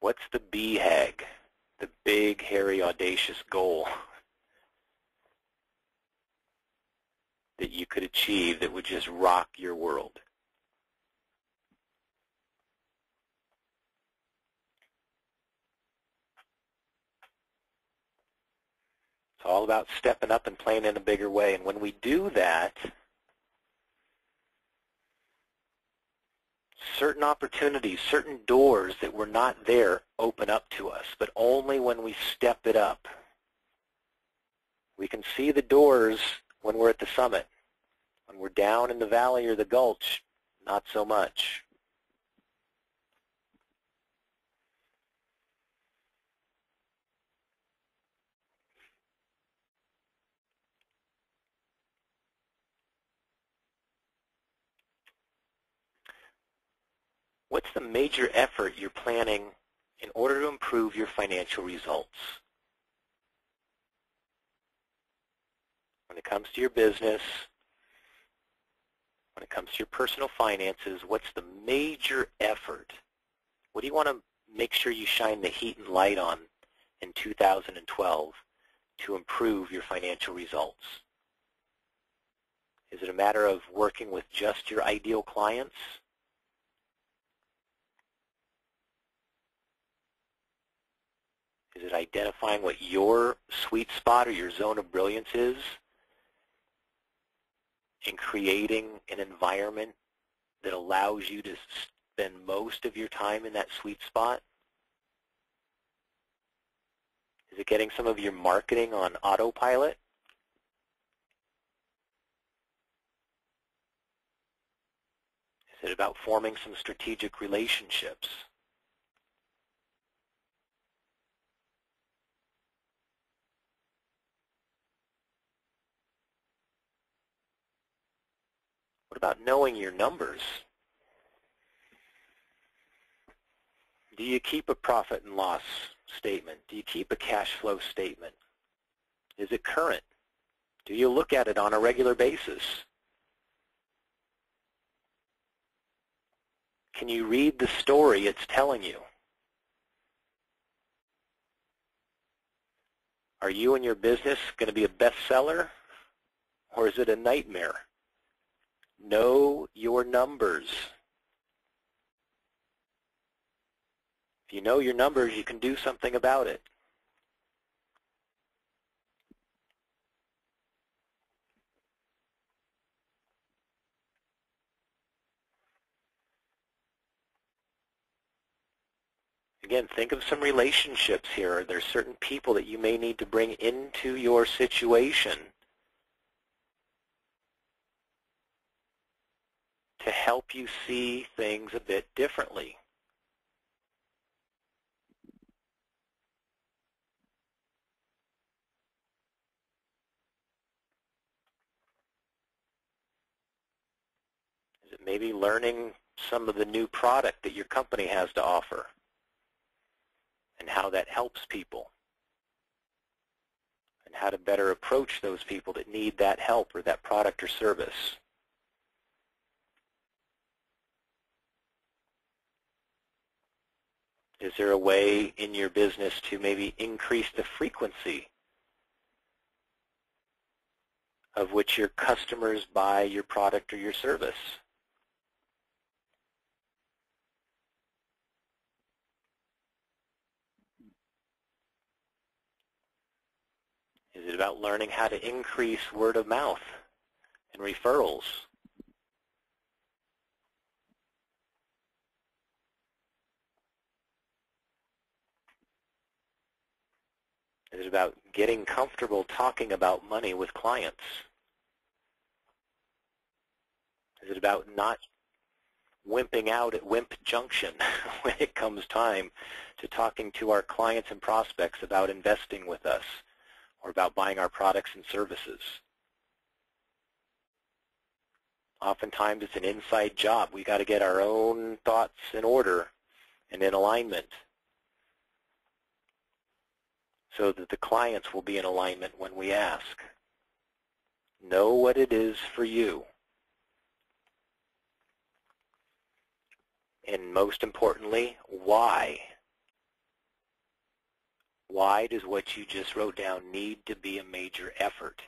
What's the BHAG, the big, hairy, audacious goal that you could achieve that would just rock your world? It's all about stepping up and playing in a bigger way. And when we do that, certain opportunities, certain doors that were not there open up to us, but only when we step it up. We can see the doors when we're at the summit. When we're down in the valley or the gulch, not so much. What's the major effort you're planning in order to improve your financial results? When it comes to your business, when it comes to your personal finances, what's the major effort? What do you want to make sure you shine the heat and light on in 2012 to improve your financial results? Is it a matter of working with just your ideal clients? Is it identifying what your sweet spot or your zone of brilliance is and creating an environment that allows you to spend most of your time in that sweet spot? Is it getting some of your marketing on autopilot? Is it about forming some strategic relationships? What about knowing your numbers? Do you keep a profit and loss statement? Do you keep a cash flow statement? Is it current? Do you look at it on a regular basis? Can you read the story it's telling you? Are you and your business going to be a bestseller, or is it a nightmare? Know your numbers. If you know your numbers, you can do something about it. Again, think of some relationships here. There's certain people that you may need to bring into your situation to help you see things a bit differently. Is it maybe learning some of the new product that your company has to offer and how that helps people and how to better approach those people that need that help or that product or service? Is there a way in your business to maybe increase the frequency of which your customers buy your product or your service? Is it about learning how to increase word of mouth and referrals? Is it about getting comfortable talking about money with clients? Is it about not wimping out at Wimp Junction when it comes time to talking to our clients and prospects about investing with us or about buying our products and services? Oftentimes it's an inside job. We got to get our own thoughts in order and in alignment so that the clients will be in alignment when we ask. Know what it is for you. And most importantly, why? Why does what you just wrote down need to be a major effort?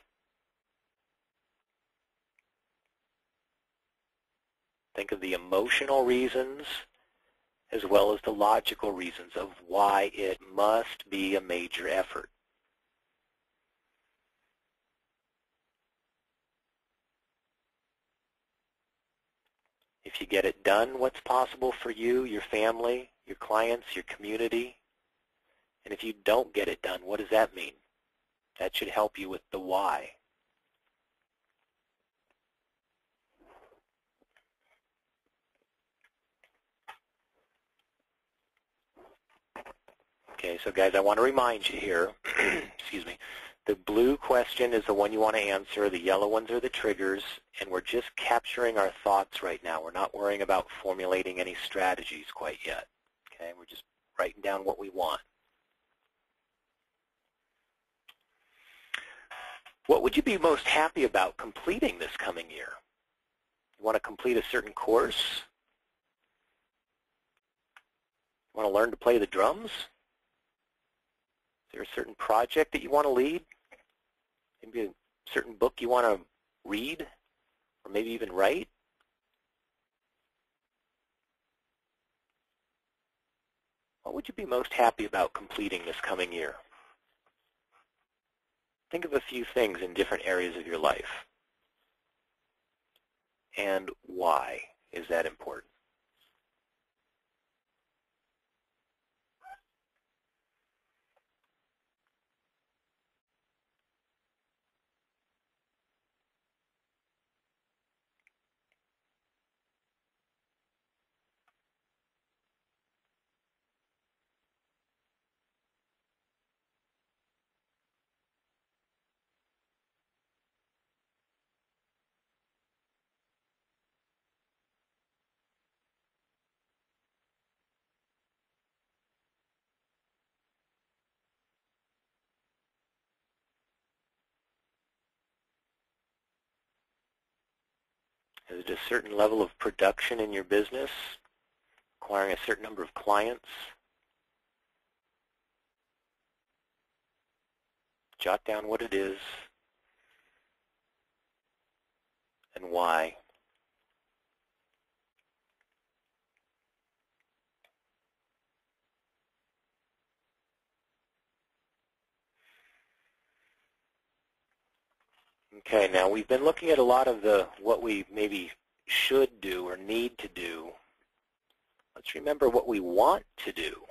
Think of the emotional reasons as well as the logical reasons of why it must be a major effort. If you get it done, what's possible for you, your family, your clients, your community? And if you don't get it done, what does that mean? That should help you with the why. Okay, so guys, I want to remind you here, excuse me, the blue question is the one you want to answer, the yellow ones are the triggers, and we're just capturing our thoughts right now. We're not worrying about formulating any strategies quite yet. Okay, we're just writing down what we want. What would you be most happy about completing this coming year? You want to complete a certain course? You want to learn to play the drums? Is there a certain project that you want to lead? Maybe a certain book you want to read? or maybe even write? What would you be most happy about completing this coming year? Think of a few things in different areas of your life. And why is that important? Is it a certain level of production in your business, acquiring a certain number of clients? Jot down what it is and why. Okay, now we've been looking at a lot of what we maybe should do or need to do. Let's remember what we want to do.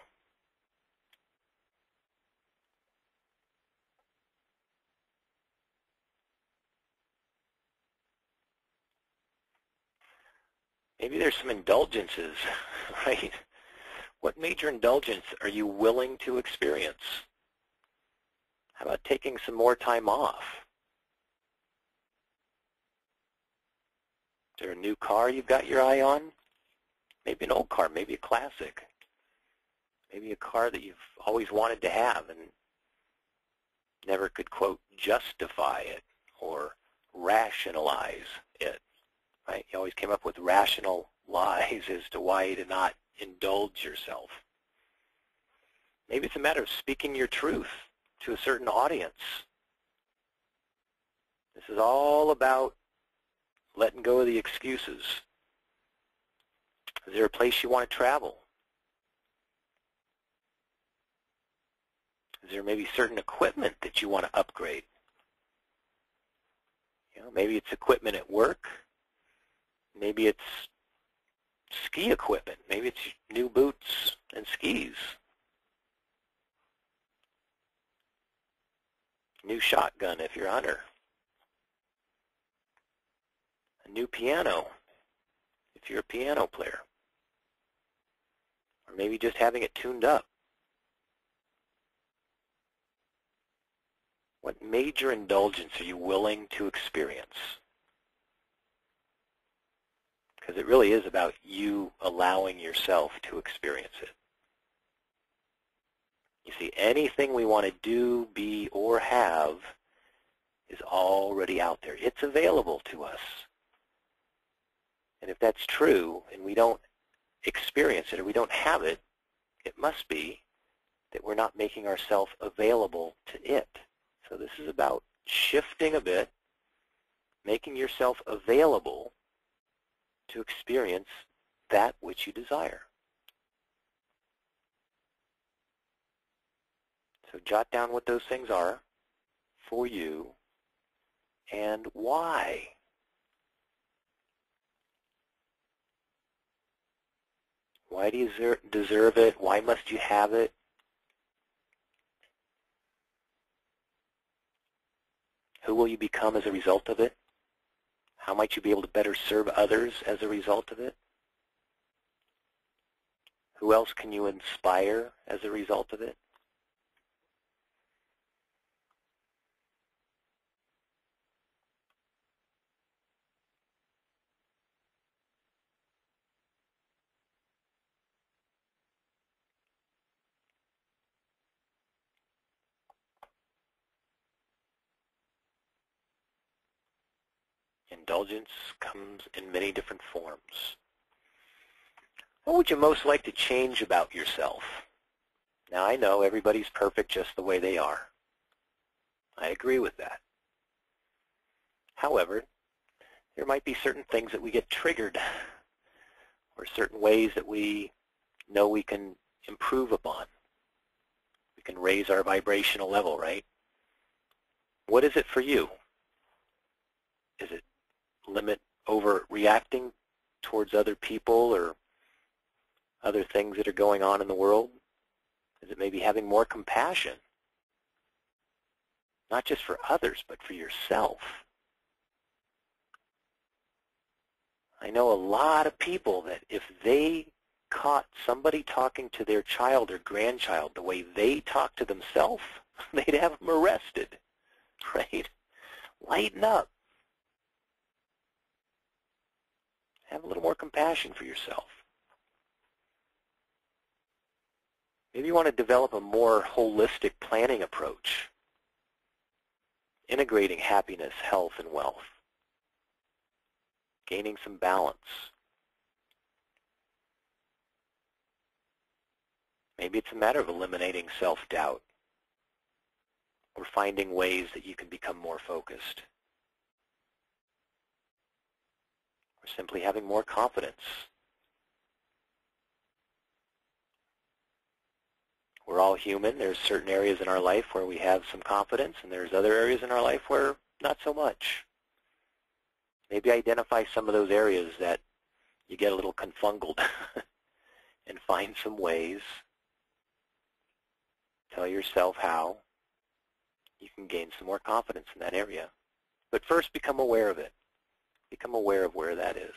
Maybe there's some indulgences, right? What major indulgence are you willing to experience? How about taking some more time off? Is there a new car you've got your eye on? Maybe an old car, maybe a classic. Maybe a car that you've always wanted to have and never could, quote, justify it or rationalize it, right? You always came up with rational lies as to why you did not indulge yourself. Maybe it's a matter of speaking your truth to a certain audience. This is all about letting go of the excuses. Is there a place you want to travel? Is there maybe certain equipment that you want to upgrade? You know, maybe it's equipment at work. Maybe it's ski equipment. Maybe it's new boots and skis. New shotgun if you're a hunter. A new piano if you're a piano player. Or maybe just having it tuned up. What major indulgence are you willing to experience? Because it really is about you allowing yourself to experience it. You see, anything we want to do, be, or have is already out there. It's available to us. And if that's true and we don't experience it or we don't have it, it must be that we're not making ourselves available to it. So this is about shifting a bit, making yourself available to experience that which you desire. So jot down what those things are for you and why. Why do you deserve it? Why must you have it? Who will you become as a result of it? How might you be able to better serve others as a result of it? Who else can you inspire as a result of it? Indulgence comes in many different forms. What would you most like to change about yourself? Now, I know everybody's perfect just the way they are. I agree with that. However, there might be certain things that we get triggered, or certain ways that we know we can improve upon. We can raise our vibrational level, right? What is it for you? Is it limit overreacting towards other people or other things that are going on in the world? Is it maybe having more compassion? Not just for others, but for yourself. I know a lot of people that if they caught somebody talking to their child or grandchild the way they talk to themselves, they'd have them arrested, right? Lighten up. Have a little more compassion for yourself. Maybe you want to develop a more holistic planning approach, integrating happiness, health, and wealth, gaining some balance. Maybe it's a matter of eliminating self-doubt or finding ways that you can become more focused, or simply having more confidence. We're all human. There's certain areas in our life where we have some confidence, and there's other areas in our life where not so much. Maybe identify some of those areas that you get a little confungled and find some ways. Tell yourself how you can gain some more confidence in that area. But first, become aware of it. Become aware of where that is.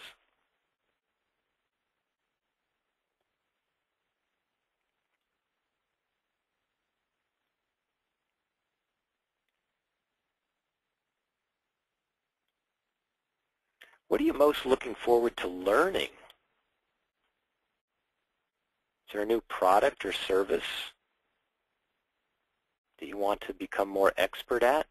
What are you most looking forward to learning? Is there a new product or service that you want to become more expert at?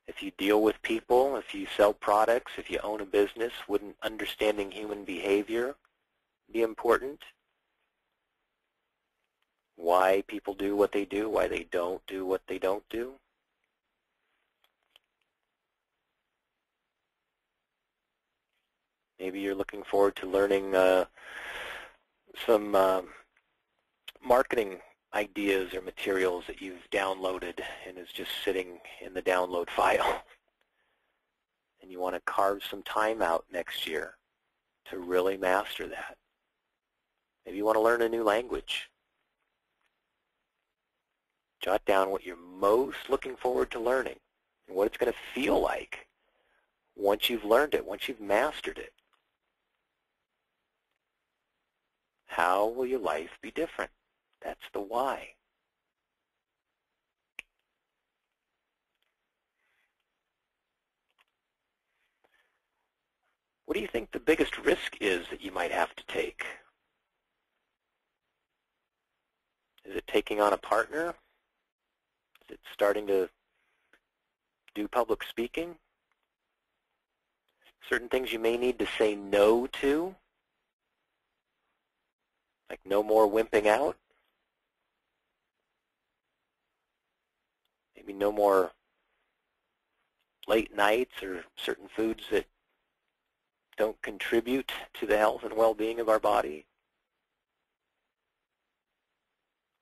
If you deal with people, if you sell products, if you own a business, wouldn't understanding human behavior be important? Why people do what they do, why they don't do what they don't do? Maybe you're looking forward to learning some marketing ideas or materials that you've downloaded and is just sitting in the download file. And you want to carve some time out next year to really master that. Maybe you want to learn a new language. Jot down what you're most looking forward to learning and what it's going to feel like once you've learned it, once you've mastered it. How will your life be different? That's the why. What do you think the biggest risk is that you might have to take? Is it taking on a partner? Is it starting to do public speaking? Certain things you may need to say no to, like no more wimping out. Maybe no more late nights or certain foods that don't contribute to the health and well-being of our body.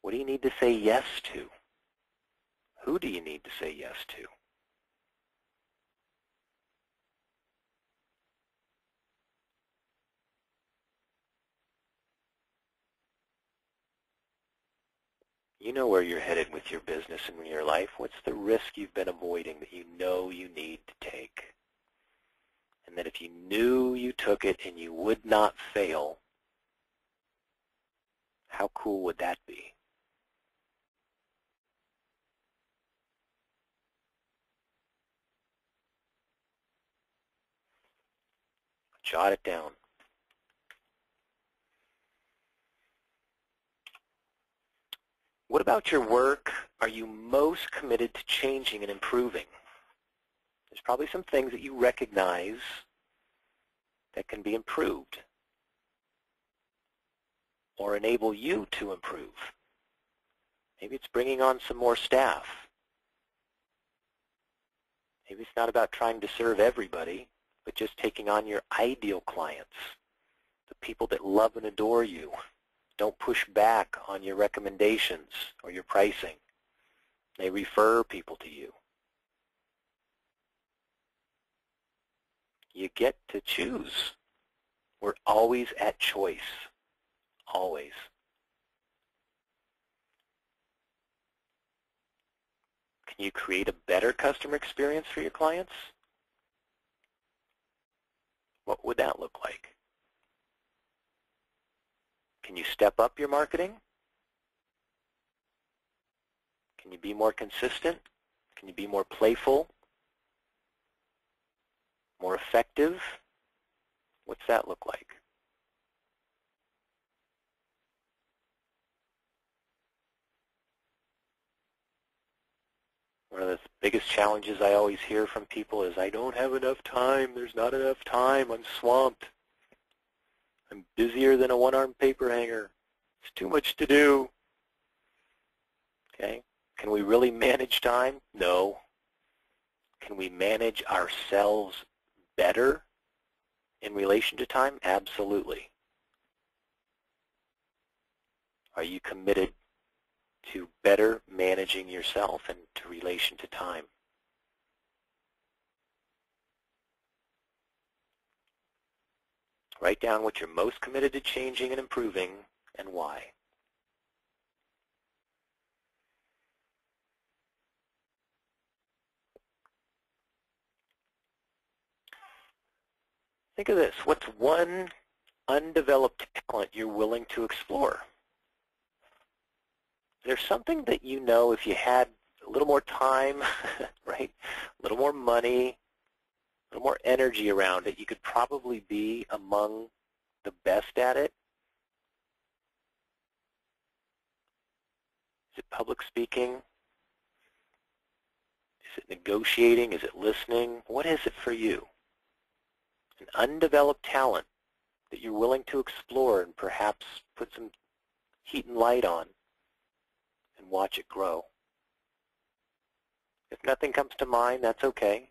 What do you need to say yes to? Who do you need to say yes to? You know where you're headed with your business and your life. What's the risk you've been avoiding that you know you need to take? And that if you knew you took it and you would not fail, how cool would that be? Jot it down. What about your work are you most committed to changing and improving? There's probably some things that you recognize that can be improved or enable you to improve. Maybe it's bringing on some more staff. Maybe it's not about trying to serve everybody, but just taking on your ideal clients, the people that love and adore you. Don't push back on your recommendations or your pricing. They refer people to you. You get to choose. We're always at choice. Always. Can you create a better customer experience for your clients? What would that look like? Can you step up your marketing? Can you be more consistent? Can you be more playful? More effective? What's that look like? One of the biggest challenges I always hear from people is, I don't have enough time, there's not enough time, I'm swamped. I'm busier than a one-armed paper hanger. It's too much to do. Okay? Can we really manage time? No. Can we manage ourselves better in relation to time? Absolutely. Are you committed to better managing yourself and to relation to time? Write down what you're most committed to changing and improving and why. Think of this. What's one undeveloped talent you're willing to explore? There's something that you know if you had a little more time, right, a little more money, a little more energy around it, you could probably be among the best at it. Is it public speaking? Is it negotiating? Is it listening? What is it for you? An undeveloped talent that you're willing to explore and perhaps put some heat and light on and watch it grow. If nothing comes to mind, that's okay.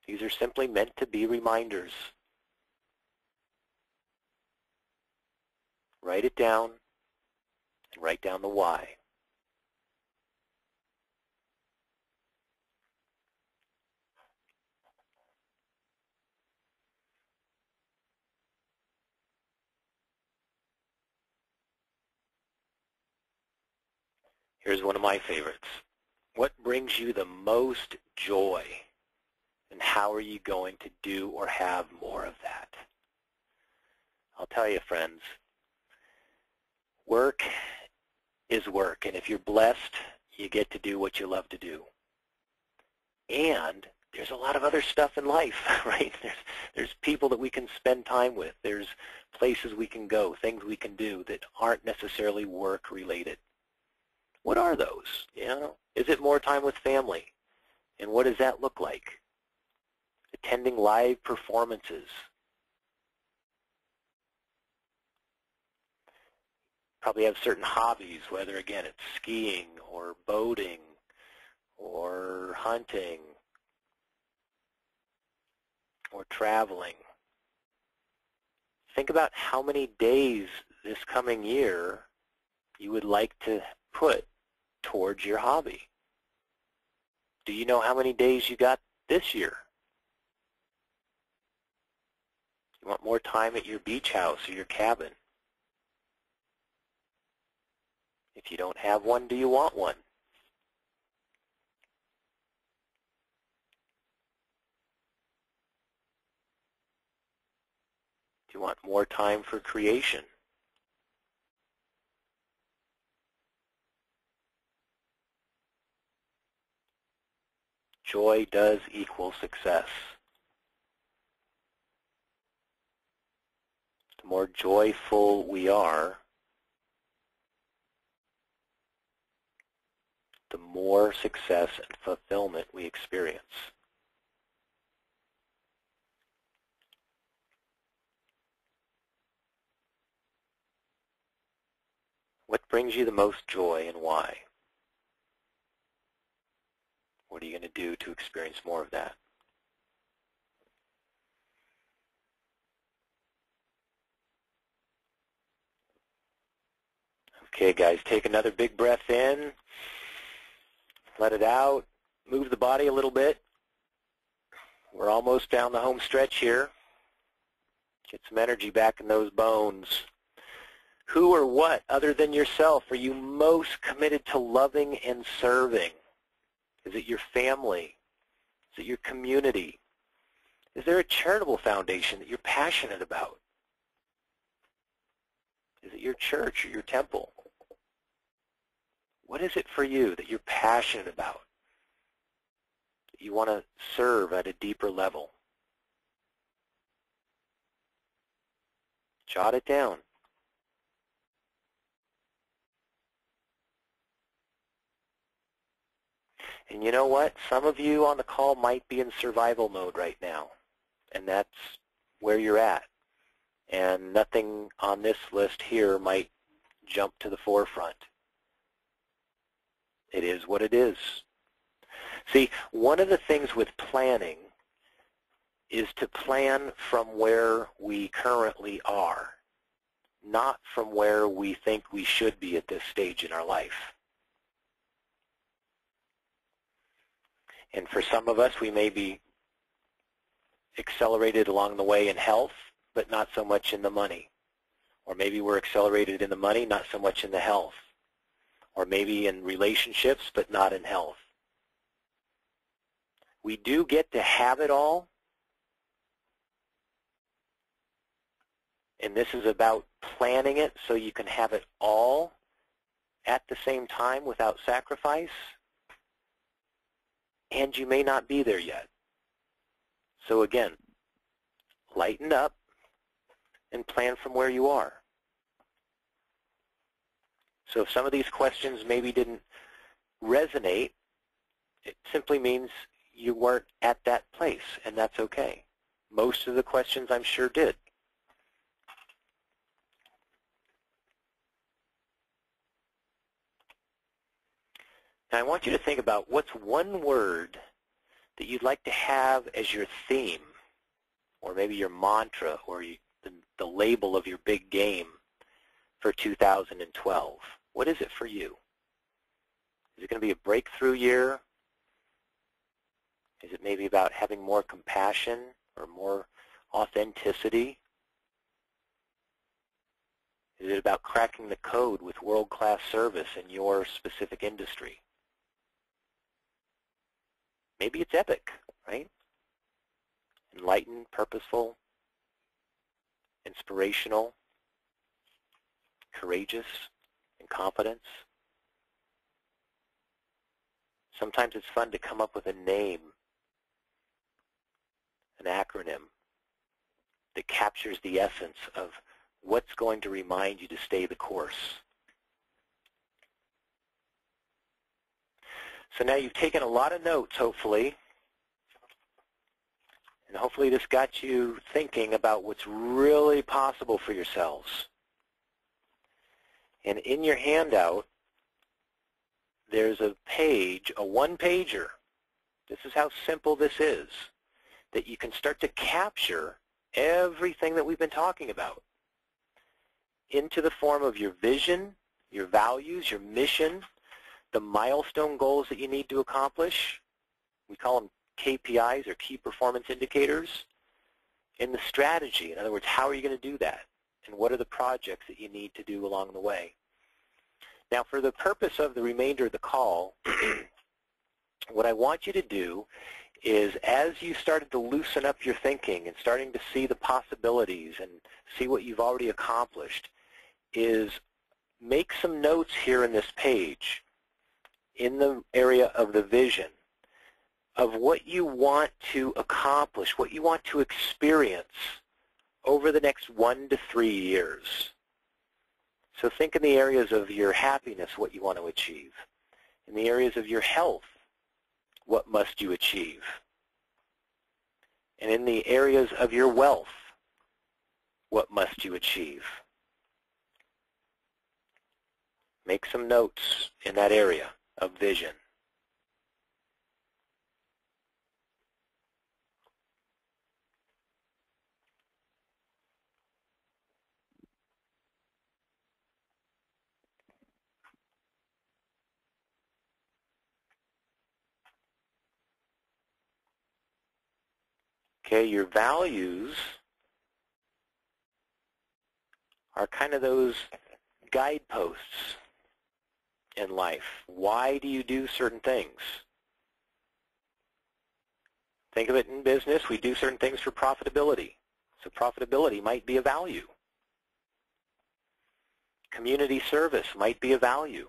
These are simply meant to be reminders. Write it down and write down the why. Here's one of my favorites. What brings you the most joy, and how are you going to do or have more of that? I'll tell you, friends, work is work, and if you're blessed, you get to do what you love to do. And there's a lot of other stuff in life, right? There's people that we can spend time with. There's places we can go, things we can do that aren't necessarily work-related. What are those? You know, is it more time with family? And what does that look like? Attending live performances. Probably have certain hobbies, whether, again, it's skiing or boating or hunting or traveling. Think about how many days this coming year you would like to put towards your hobby. Do you know how many days you got this year? You want more time at your beach house or your cabin? If you don't have one, do you want one? Do you want more time for creation? Joy does equal success. The more joyful we are, the more success and fulfillment we experience. What brings you the most joy and why? What are you going to do to experience more of that. Okay, guys, take another big breath in. Let it out. Move the body a little bit. We're almost down the home stretch here. Get some energy back in those bones. Who or what, other than yourself, are you most committed to loving and serving? Is it your family? Is it your community? Is there a charitable foundation that you're passionate about? Is it your church or your temple? What is it for you that you're passionate about, that you want to serve at a deeper level? Jot it down. And you know what? Some of you on the call might be in survival mode right now, and that's where you're at. And nothing on this list here might jump to the forefront. It is what it is. See, one of the things with planning is to plan from where we currently are, not from where we think we should be at this stage in our life. And for some of us, we may be accelerated along the way in health, but not so much in the money. Or maybe we're accelerated in the money, not so much in the health. Or maybe in relationships, but not in health. We do get to have it all. And this is about planning it so you can have it all at the same time without sacrifice. And you may not be there yet. So again, lighten up and plan from where you are. So if some of these questions maybe didn't resonate, it simply means you weren't at that place, and that's okay. Most of the questions I'm sure did. Now I want you to think about what's one word that you'd like to have as your theme, or maybe your mantra, or the label of your big game for 2012. What is it for you? Is it going to be a breakthrough year? Is it maybe about having more compassion or more authenticity? Is it about cracking the code with world-class service in your specific industry? Maybe it's epic, right? Enlightened, purposeful, inspirational, courageous, and confidence. Sometimes it's fun to come up with a name, an acronym that captures the essence of what's going to remind you to stay the course. So now you've taken a lot of notes, hopefully, and hopefully this got you thinking about what's really possible for yourselves. And in your handout, there's a page, a one-pager. This is how simple this is, that you can start to capture everything that we've been talking about into the form of your vision, your values, your mission, the milestone goals that you need to accomplish. We call them KPIs, or key performance indicators. And the strategy, in other words, how are you going to do that? And what are the projects that you need to do along the way? Now, for the purpose of the remainder of the call, what I want you to do is, as you started to loosen up your thinking and starting to see the possibilities and see what you've already accomplished, is make some notes here in this page in the area of the vision of what you want to accomplish, what you want to experience over the next 1 to 3 years. So think in the areas of your happiness, what you want to achieve. In the areas of your health, what must you achieve? And in the areas of your wealth, what must you achieve? Make some notes in that area of vision. Okay, your values are kind of those guideposts in life. Why do you do certain things? Think of it in business. We do certain things for profitability. So profitability might be a value. Community service might be a value.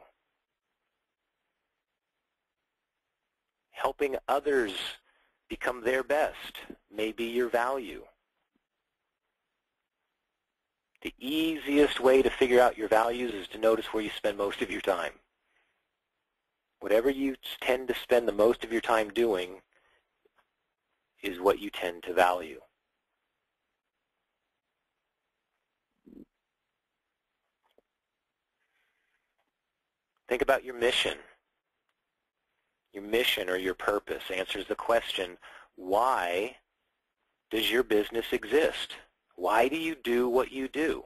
Helping others become their best may be your value. The easiest way to figure out your values is to notice where you spend most of your time. Whatever you tend to spend the most of your time doing is what you tend to value. Think about your mission. Your mission or your purpose answers the question, why does your business exist? Why do you do what you do?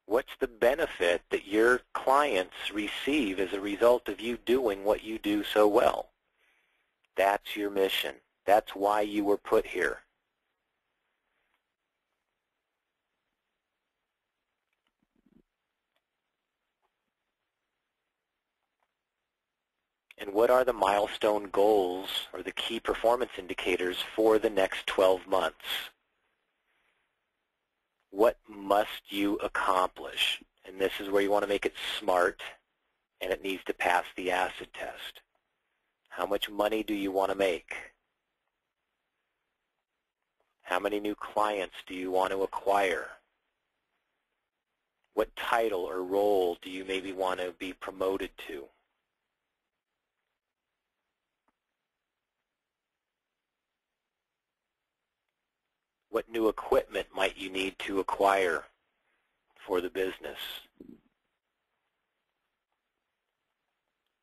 What's the benefit that your clients receive as a result of you doing what you do so well? That's your mission. That's why you were put here. And what are the milestone goals or the key performance indicators for the next 12 months? What must you accomplish? And this is where you want to make it smart, and it needs to pass the acid test. How much money do you want to make? How many new clients do you want to acquire? What title or role do you maybe want to be promoted to? What new equipment might you need to acquire for the business?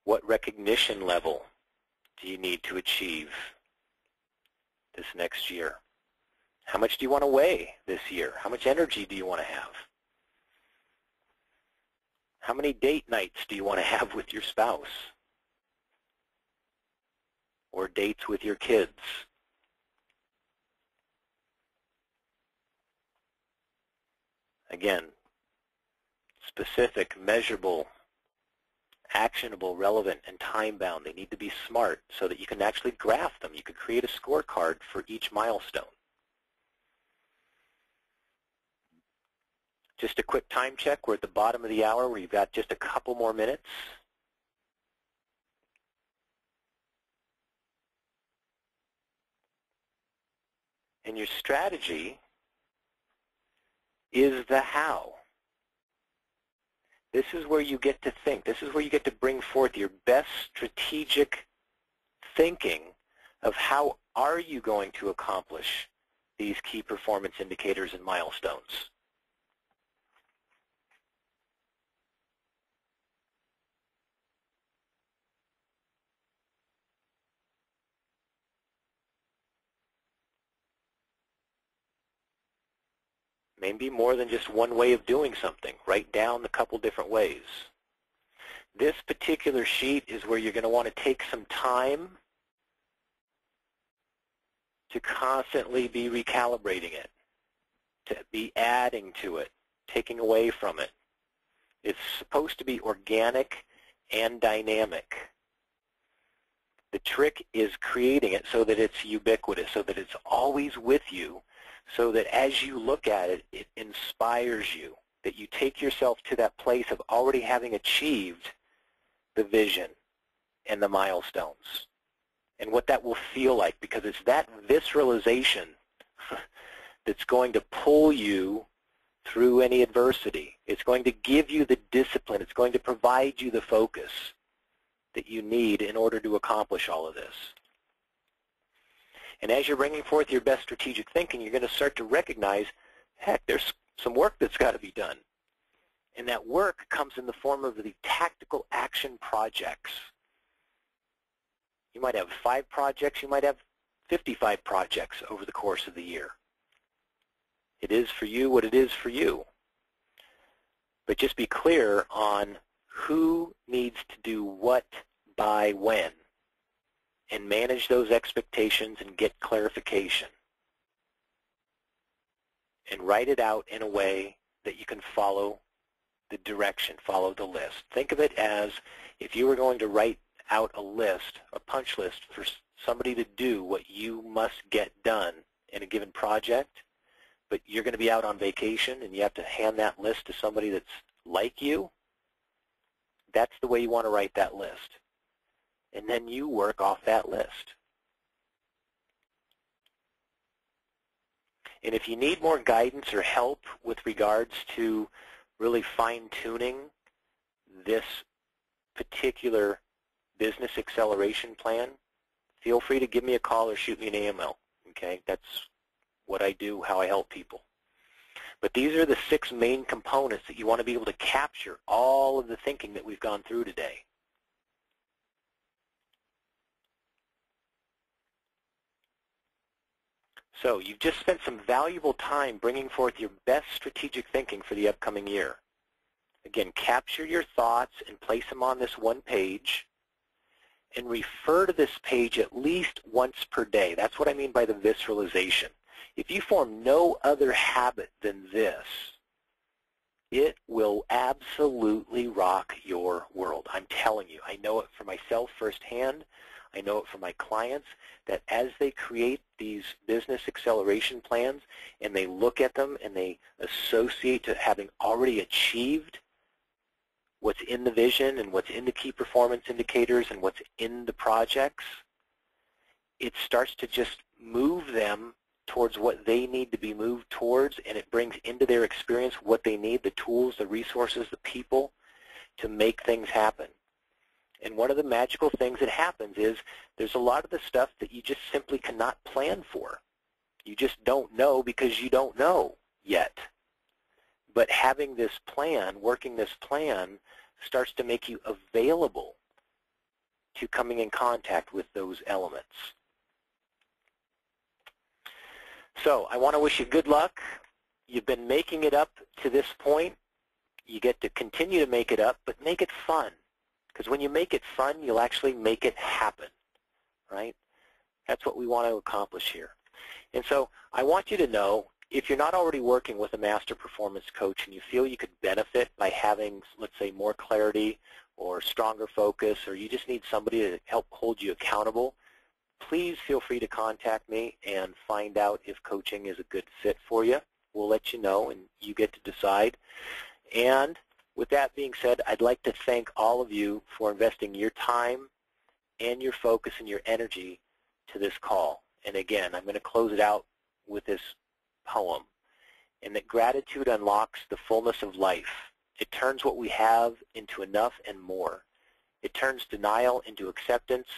What recognition level do you need to achieve this next year? How much do you want to weigh this year? How much energy do you want to have? How many date nights do you want to have with your spouse? Or dates with your kids? Again, specific, measurable, actionable, relevant, and time-bound. They need to be smart so that you can actually graph them. You could create a scorecard for each milestone. Just a quick time check. We're at the bottom of the hour where you've got just a couple more minutes. And your strategy is the how. This is where you get to think. This is where you get to bring forth your best strategic thinking of how are you going to accomplish these key performance indicators and milestones. Maybe more than just one way of doing something. Write down a couple different ways. This particular sheet is where you're going to want to take some time to constantly be recalibrating it, to be adding to it, taking away from it. It's supposed to be organic and dynamic. The trick is creating it so that it's ubiquitous, so that it's always with you, so that as you look at it, it inspires you, that you take yourself to that place of already having achieved the vision and the milestones and what that will feel like, because it's that visceralization that's going to pull you through any adversity. It's going to give you the discipline. It's going to provide you the focus that you need in order to accomplish all of this. And as you're bringing forth your best strategic thinking, you're going to start to recognize, heck, there's some work that's got to be done. And that work comes in the form of the tactical action projects. You might have 5 projects. You might have 55 projects over the course of the year. It is for you what it is for you. But just be clear on who needs to do what by when, and manage those expectations and get clarification. And write it out in a way that you can follow the direction, follow the list. Think of it as if you were going to write out a list, a punch list for somebody to do what you must get done in a given project, but you're going to be out on vacation and you have to hand that list to somebody that's like you. That's the way you want to write that list. And then you work off that list. And if you need more guidance or help with regards to really fine-tuning this particular business acceleration plan, feel free to give me a call or shoot me an email. Okay, that's what I do, how I help people. But these are the 6 main components that you want to be able to capture all of the thinking that we've gone through today. So you've just spent some valuable time bringing forth your best strategic thinking for the upcoming year. Again, capture your thoughts and place them on this one page, and refer to this page at least once per day. That's what I mean by the visceralization. If you form no other habit than this, it will absolutely rock your world. I'm telling you. I know it for myself firsthand. I know it from my clients, that as they create these business acceleration plans and they look at them and they associate to having already achieved what's in the vision and what's in the key performance indicators and what's in the projects, it starts to just move them towards what they need to be moved towards, and it brings into their experience what they need, the tools, the resources, the people to make things happen. And one of the magical things that happens is there's a lot of the stuff that you just simply cannot plan for. You just don't know because you don't know yet. But having this plan, working this plan, starts to make you available to coming in contact with those elements. So I want to wish you good luck. You've been making it up to this point. You get to continue to make it up, but make it fun. Because when you make it fun, you'll actually make it happen, right? That's what we want to accomplish here. And so I want you to know, if you're not already working with a master performance coach and you feel you could benefit by having, let's say, more clarity or stronger focus, or you just need somebody to help hold you accountable, please feel free to contact me and find out if coaching is a good fit for you. We'll let you know, and you get to decide. And with that being said, I'd like to thank all of you for investing your time and your focus and your energy to this call. And again, I'm going to close it out with this poem. And that gratitude unlocks the fullness of life. It turns what we have into enough and more. It turns denial into acceptance,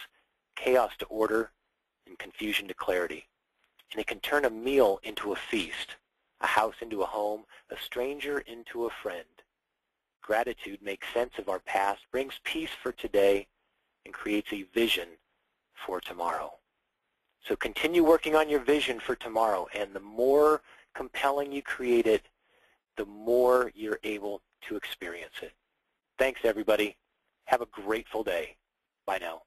chaos to order, and confusion to clarity. And it can turn a meal into a feast, a house into a home, a stranger into a friend. Gratitude makes sense of our past, brings peace for today, and creates a vision for tomorrow. So continue working on your vision for tomorrow, and the more compelling you create it, the more you're able to experience it. Thanks, everybody. Have a grateful day. Bye now.